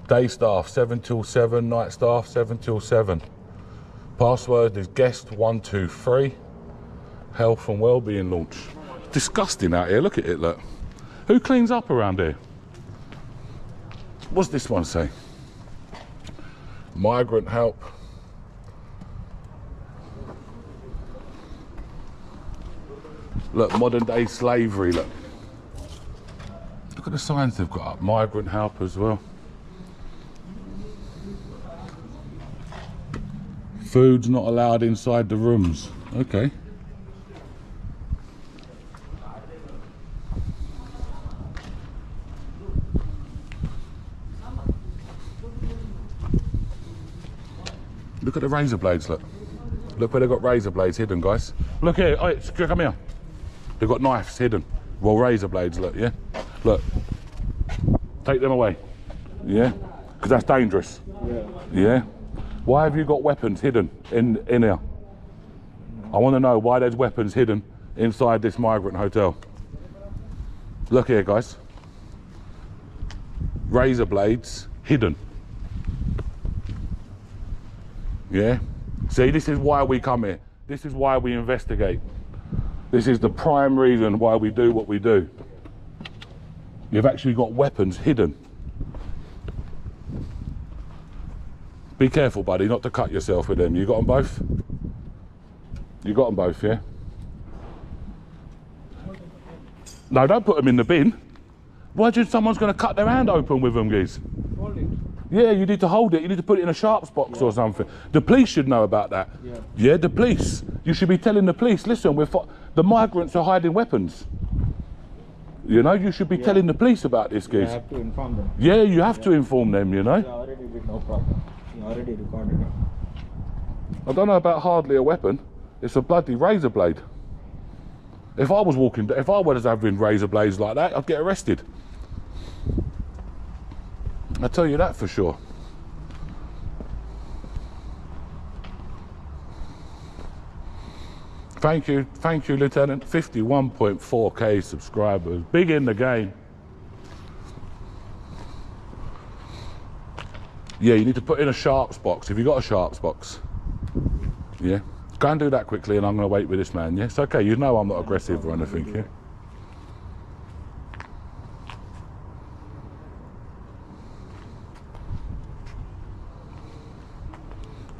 S1: Day staff 7 till 7, night staff 7 till 7. Password is guest 123. Health and wellbeing launch. Disgusting out here, look at it, look. Who cleans up around here? What's this one say? Migrant help. Look, modern day slavery, look. Look at the signs they've got up. Migrant help as well. Food's not allowed inside the rooms. Okay. Look at the razor blades, look. Look where they've got razor blades hidden, guys. Look here, oh, come here. They've got knives hidden. Well, razor blades, look, yeah? Look. Take them away. Yeah? Because that's dangerous.
S2: Yeah.
S1: Yeah? Why have you got weapons hidden in here? I want to know why there's weapons hidden inside this migrant hotel. Look here, guys. Razor blades hidden. Yeah? See, this is why we come here. This is why we investigate. This is the prime reason why we do what we do. You've actually got weapons hidden. Be careful, buddy, not to cut yourself with them. You got them both? You got them both, yeah? No, don't put them in the bin. Why do you think someone's going to cut their hand open with them, geez?
S2: Hold it.
S1: Yeah, you need to hold it. You need to put it in a sharps box or something. The police should know about that.
S2: Yeah.
S1: Yeah, the police. You should be telling the police, listen, the migrants are hiding weapons. You know, you should be telling the police about this,
S2: I
S1: geez.
S2: have to inform them.
S1: Yeah, you have to inform them, you know.
S2: I already did, no problem. He already recorded it.
S1: I don't know about hardly a weapon. It's a bloody razor blade. If I was having razor blades like that, I'd get arrested. I tell you that for sure. Thank you, Lieutenant. 51.4k subscribers. Big in the game. Yeah, you need to put in a sharps box. Have you got a sharps box? Yeah. Go and do that quickly and I'm going to wait with this man, yeah? It's okay, you know I'm not aggressive or anything, yeah?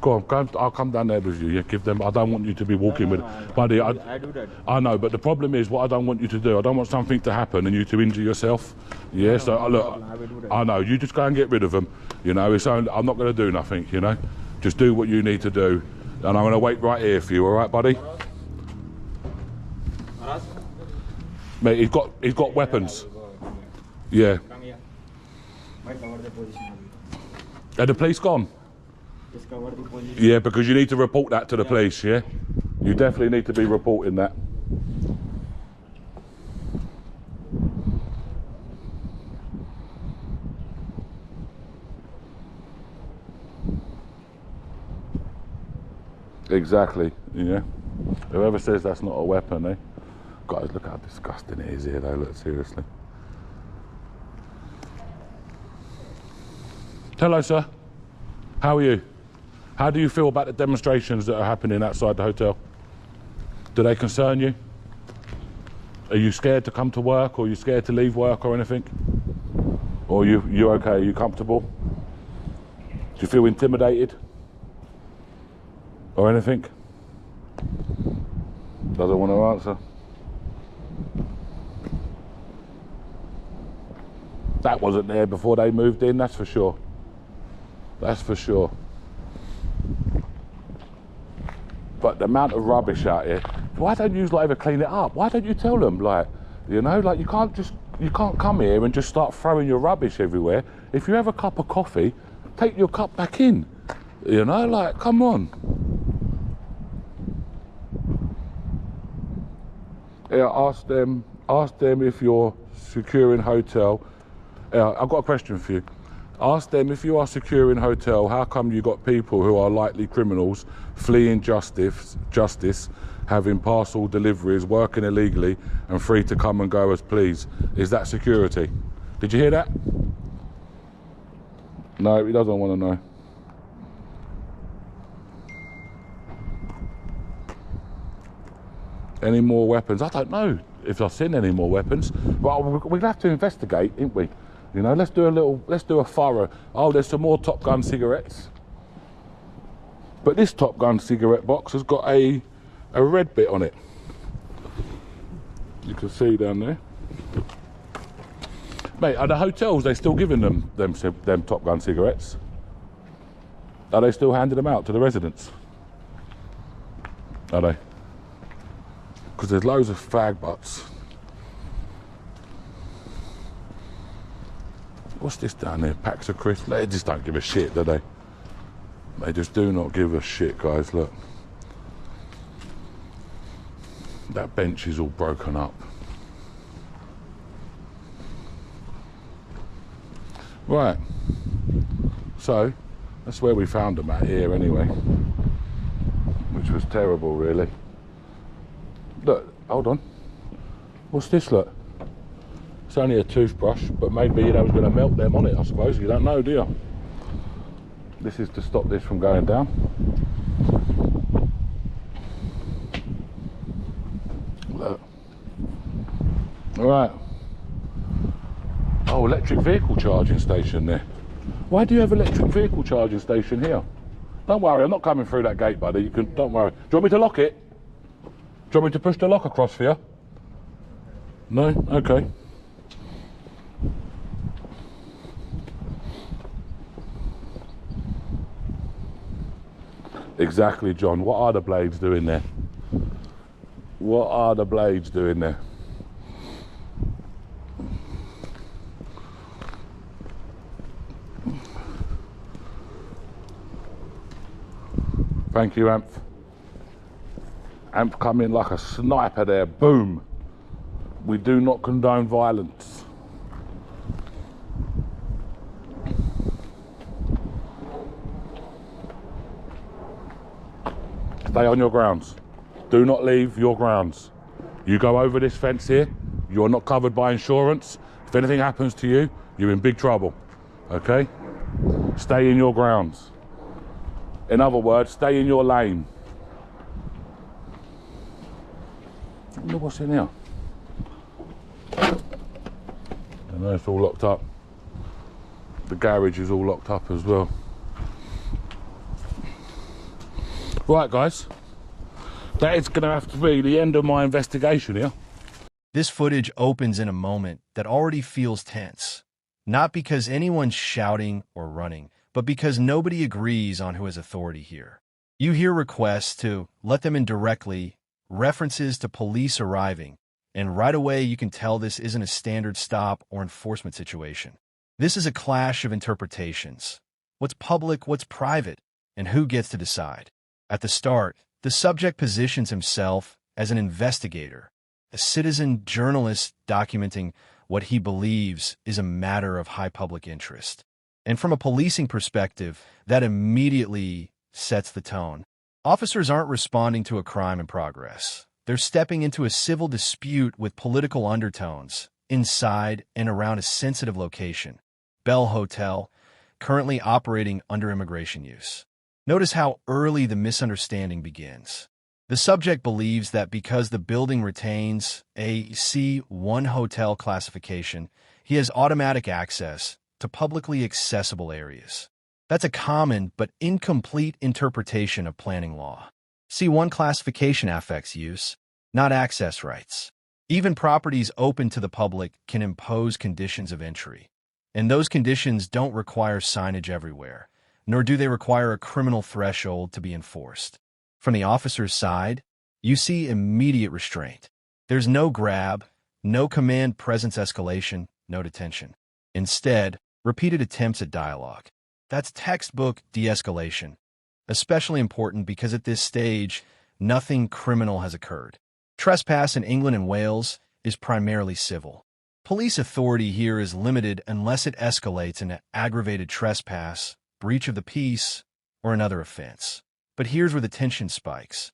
S1: Go on, I'll come down there with you. Yeah, give them. I don't want you to be walking with, buddy.
S7: I do that.
S1: I know, but the problem is, what I don't want you to do. I don't want something to happen and you to injure yourself. Yeah. So look, I know. You just go and get rid of them. You know, it's only, I'm not going to do nothing. You know, just do what you need to do, and I'm going to wait right here for you. All right, buddy? Mate, he's got weapons. Yeah. Are the police gone? Yeah, because you need to report that to the police, yeah? You definitely need to be reporting that. Exactly, yeah. Whoever says that's not a weapon, eh? Guys, look how disgusting it is here though, look, seriously. Hello, sir. How are you? How do you feel about the demonstrations that are happening outside the hotel? Do they concern you? Are you scared to come to work, or are you scared to leave work or anything? Or you okay? Are you comfortable? Do you feel intimidated? Or anything? Doesn't want to answer. That wasn't there before they moved in, that's for sure. That's for sure. But the amount of rubbish out here, why don't you like ever clean it up? Why don't you tell them, like, you know, like you can't come here and just start throwing your rubbish everywhere. If you have a cup of coffee, take your cup back in. You know, like, come on. Yeah, ask them if you're securing hotel. I've got a question for you. Ask them, if you are securing hotel, how come you got people who are likely criminals fleeing justice, having parcel deliveries, working illegally and free to come and go as please? Is that security? Did you hear that? No, he doesn't want to know. Any more weapons? I don't know if I've seen any more weapons. But we'll have to investigate, ain't we? You know, let's do a thorough. Oh, there's some more Top Gun cigarettes. But this Top Gun cigarette box has got a red bit on it. You can see down there. Mate, are the hotels, they still giving them Top Gun cigarettes? Are they still handing them out to the residents? Are they? Because there's loads of fag butts. What's this down there? Packs of crisps? They just don't give a shit, do they? They just do not give a shit, guys, look. That bench is all broken up. Right. So, that's where we found them at here anyway. Which was terrible, really. Look, hold on. What's this, look? It's only a toothbrush, but maybe that was going to melt them on it, I suppose. You don't know, do you? This is to stop this from going down. Look. All right. Oh, electric vehicle charging station there. Why do you have electric vehicle charging station here? Don't worry, I'm not coming through that gate, buddy. You can. Don't worry. Do you want me to lock it? Do you want me to push the lock across for you? No? Okay. Exactly, John. What are the blades doing there? What are the blades doing there? Thank you, Amp. Amp come in like a sniper there. Boom. We do not condone violence. Stay on your grounds. Do not leave your grounds. You go over this fence here, you're not covered by insurance. If anything happens to you, you're in big trouble. Okay? Stay in your grounds. In other words, stay in your lane. Look what's in here. I know it's all locked up. The garage is all locked up as well. Right, guys. That is going to have to be the end of my investigation here.
S8: This footage opens in a moment that already feels tense. Not because anyone's shouting or running, but because nobody agrees on who has authority here. You hear requests to let them in directly, references to police arriving, and right away you can tell this isn't a standard stop or enforcement situation. This is a clash of interpretations. What's public, what's private, and who gets to decide? At the start, the subject positions himself as an investigator, a citizen journalist documenting what he believes is a matter of high public interest. And from a policing perspective, that immediately sets the tone. Officers aren't responding to a crime in progress. They're stepping into a civil dispute with political undertones inside and around a sensitive location, Bell Hotel, currently operating under immigration use. Notice how early the misunderstanding begins. The subject believes that because the building retains a C1 hotel classification, he has automatic access to publicly accessible areas. That's a common but incomplete interpretation of planning law. C1 classification affects use, not access rights. Even properties open to the public can impose conditions of entry, and those conditions don't require signage everywhere, nor do they require a criminal threshold to be enforced. From the officer's side, you see immediate restraint. There's no grab, no command presence escalation, no detention. Instead, repeated attempts at dialogue. That's textbook de-escalation, especially important because at this stage, nothing criminal has occurred. Trespass in England and Wales is primarily civil. Police authority here is limited unless it escalates into aggravated trespass, breach of the peace, or another offense. But here's where the tension spikes.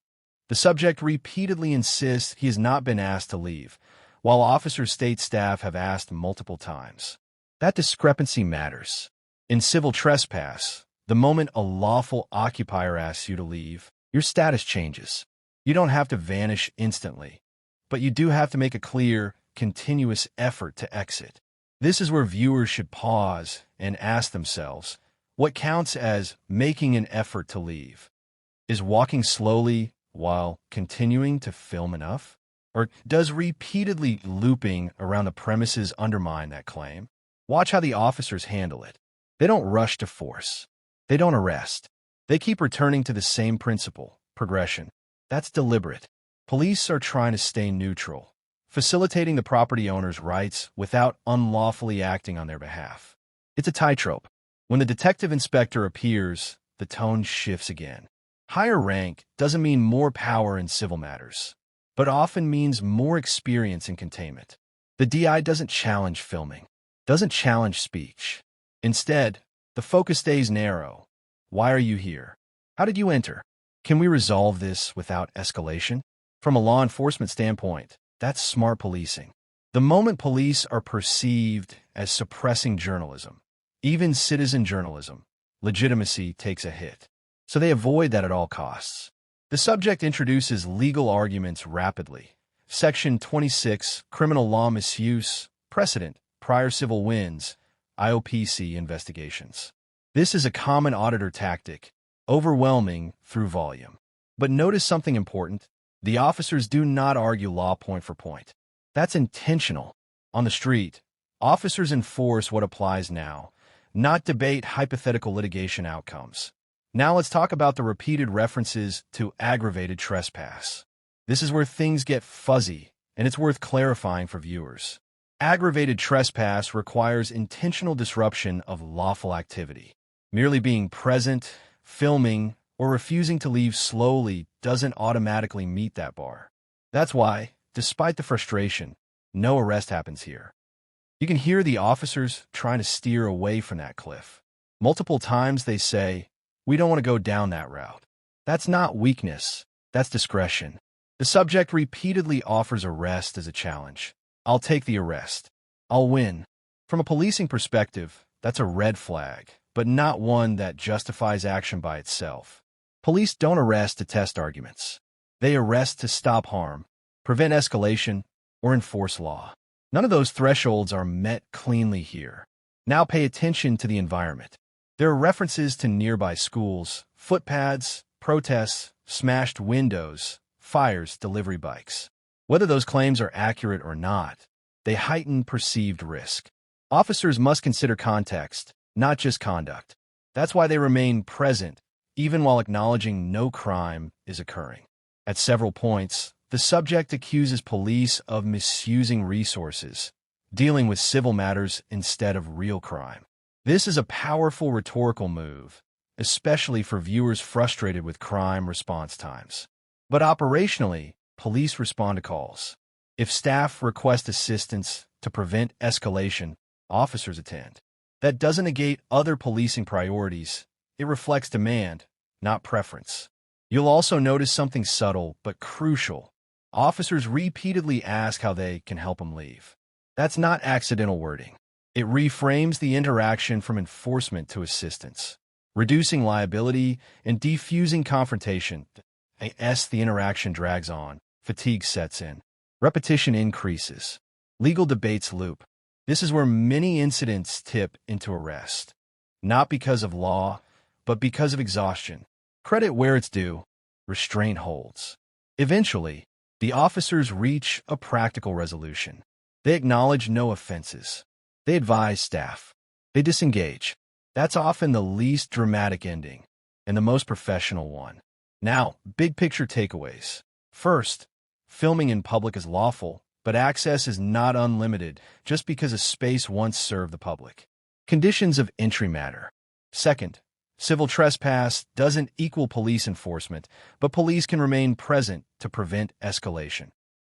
S8: The subject repeatedly insists he has not been asked to leave, while officer state staff have asked multiple times. That discrepancy matters. In civil trespass, the moment a lawful occupier asks you to leave, your status changes. You don't have to vanish instantly, but you do have to make a clear, continuous effort to exit. This is where viewers should pause and ask themselves, what counts as making an effort to leave? Is walking slowly while continuing to film enough? Or does repeatedly looping around the premises undermine that claim? Watch how the officers handle it. They don't rush to force. They don't arrest. They keep returning to the same principle, progression. That's deliberate. Police are trying to stay neutral, facilitating the property owner's rights without unlawfully acting on their behalf. It's a tightrope. When the detective inspector appears, the tone shifts again. Higher rank doesn't mean more power in civil matters, but often means more experience in containment. The DI doesn't challenge filming, doesn't challenge speech. Instead, the focus stays narrow. Why are you here? How did you enter? Can we resolve this without escalation? From a law enforcement standpoint, that's smart policing. The moment police are perceived as suppressing journalism, even citizen journalism, legitimacy takes a hit. So they avoid that at all costs. The subject introduces legal arguments rapidly. Section 26, criminal law misuse, precedent, prior civil wins, IOPC investigations. This is a common auditor tactic, overwhelming through volume. But notice something important. The officers do not argue law point for point. That's intentional. On the street, officers enforce what applies now, not debate hypothetical litigation outcomes. Now let's talk about the repeated references to aggravated trespass. This is where things get fuzzy, and it's worth clarifying for viewers. Aggravated trespass requires intentional disruption of lawful activity. Merely being present, filming, or refusing to leave slowly doesn't automatically meet that bar. That's why, despite the frustration, no arrest happens here. You can hear the officers trying to steer away from that cliff. Multiple times they say, "We don't want to go down that route." That's not weakness, that's discretion. The subject repeatedly offers arrest as a challenge. I'll take the arrest. I'll win. From a policing perspective, that's a red flag, but not one that justifies action by itself. Police don't arrest to test arguments. They arrest to stop harm, prevent escalation, or enforce law. None of those thresholds are met cleanly here. Now pay attention to the environment. There are references to nearby schools, footpaths, protests, smashed windows, fires delivery bikes. Whether those claims are accurate or not, they heighten perceived risk. Officers must consider context, not just conduct. That's why they remain present, even while acknowledging no crime is occurring. At several points, the subject accuses police of misusing resources, dealing with civil matters instead of real crime. This is a powerful rhetorical move, especially for viewers frustrated with crime response times. But operationally, police respond to calls. If staff request assistance to prevent escalation, officers attend. That doesn't negate other policing priorities. It reflects demand, not preference. You'll also notice something subtle but crucial. Officers repeatedly ask how they can help them leave. That's not accidental wording. It reframes the interaction from enforcement to assistance, reducing liability and defusing confrontation. As the interaction drags on, fatigue sets in. Repetition increases. Legal debates loop. This is where many incidents tip into arrest, not because of law, but because of exhaustion. Credit where it's due. Restraint holds. Eventually, the officers reach a practical resolution. They acknowledge no offenses. They advise staff. They disengage. That's often the least dramatic ending, and the most professional one. Now, big picture takeaways. First, filming in public is lawful, but access is not unlimited just because a space once served the public. Conditions of entry matter. Second, civil trespass doesn't equal police enforcement, but police can remain present to prevent escalation,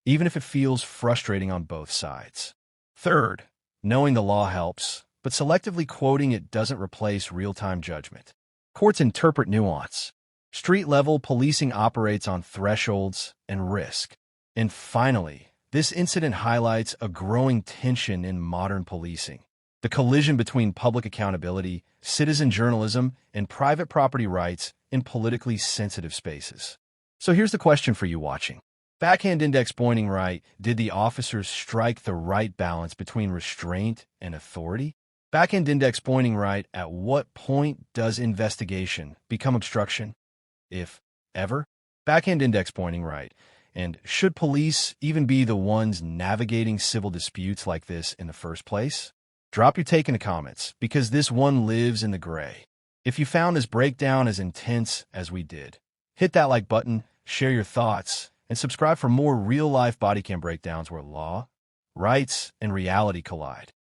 S8: even if it feels frustrating on both sides. Third, knowing the law helps, but selectively quoting it doesn't replace real-time judgment. Courts interpret nuance. Street-level policing operates on thresholds and risk. And finally, this incident highlights a growing tension in modern policing. The collision between public accountability, citizen journalism, and private property rights in politically sensitive spaces. So here's the question for you watching. Backhand index pointing right, did the officers strike the right balance between restraint and authority? Backhand index pointing right, at what point does investigation become obstruction? If ever? Backhand index pointing right. And should police even be the ones navigating civil disputes like this in the first place? Drop your take in the comments, because this one lives in the gray. If you found this breakdown as intense as we did, hit that like button, share your thoughts, and subscribe for more real-life bodycam breakdowns where law, rights, and reality collide.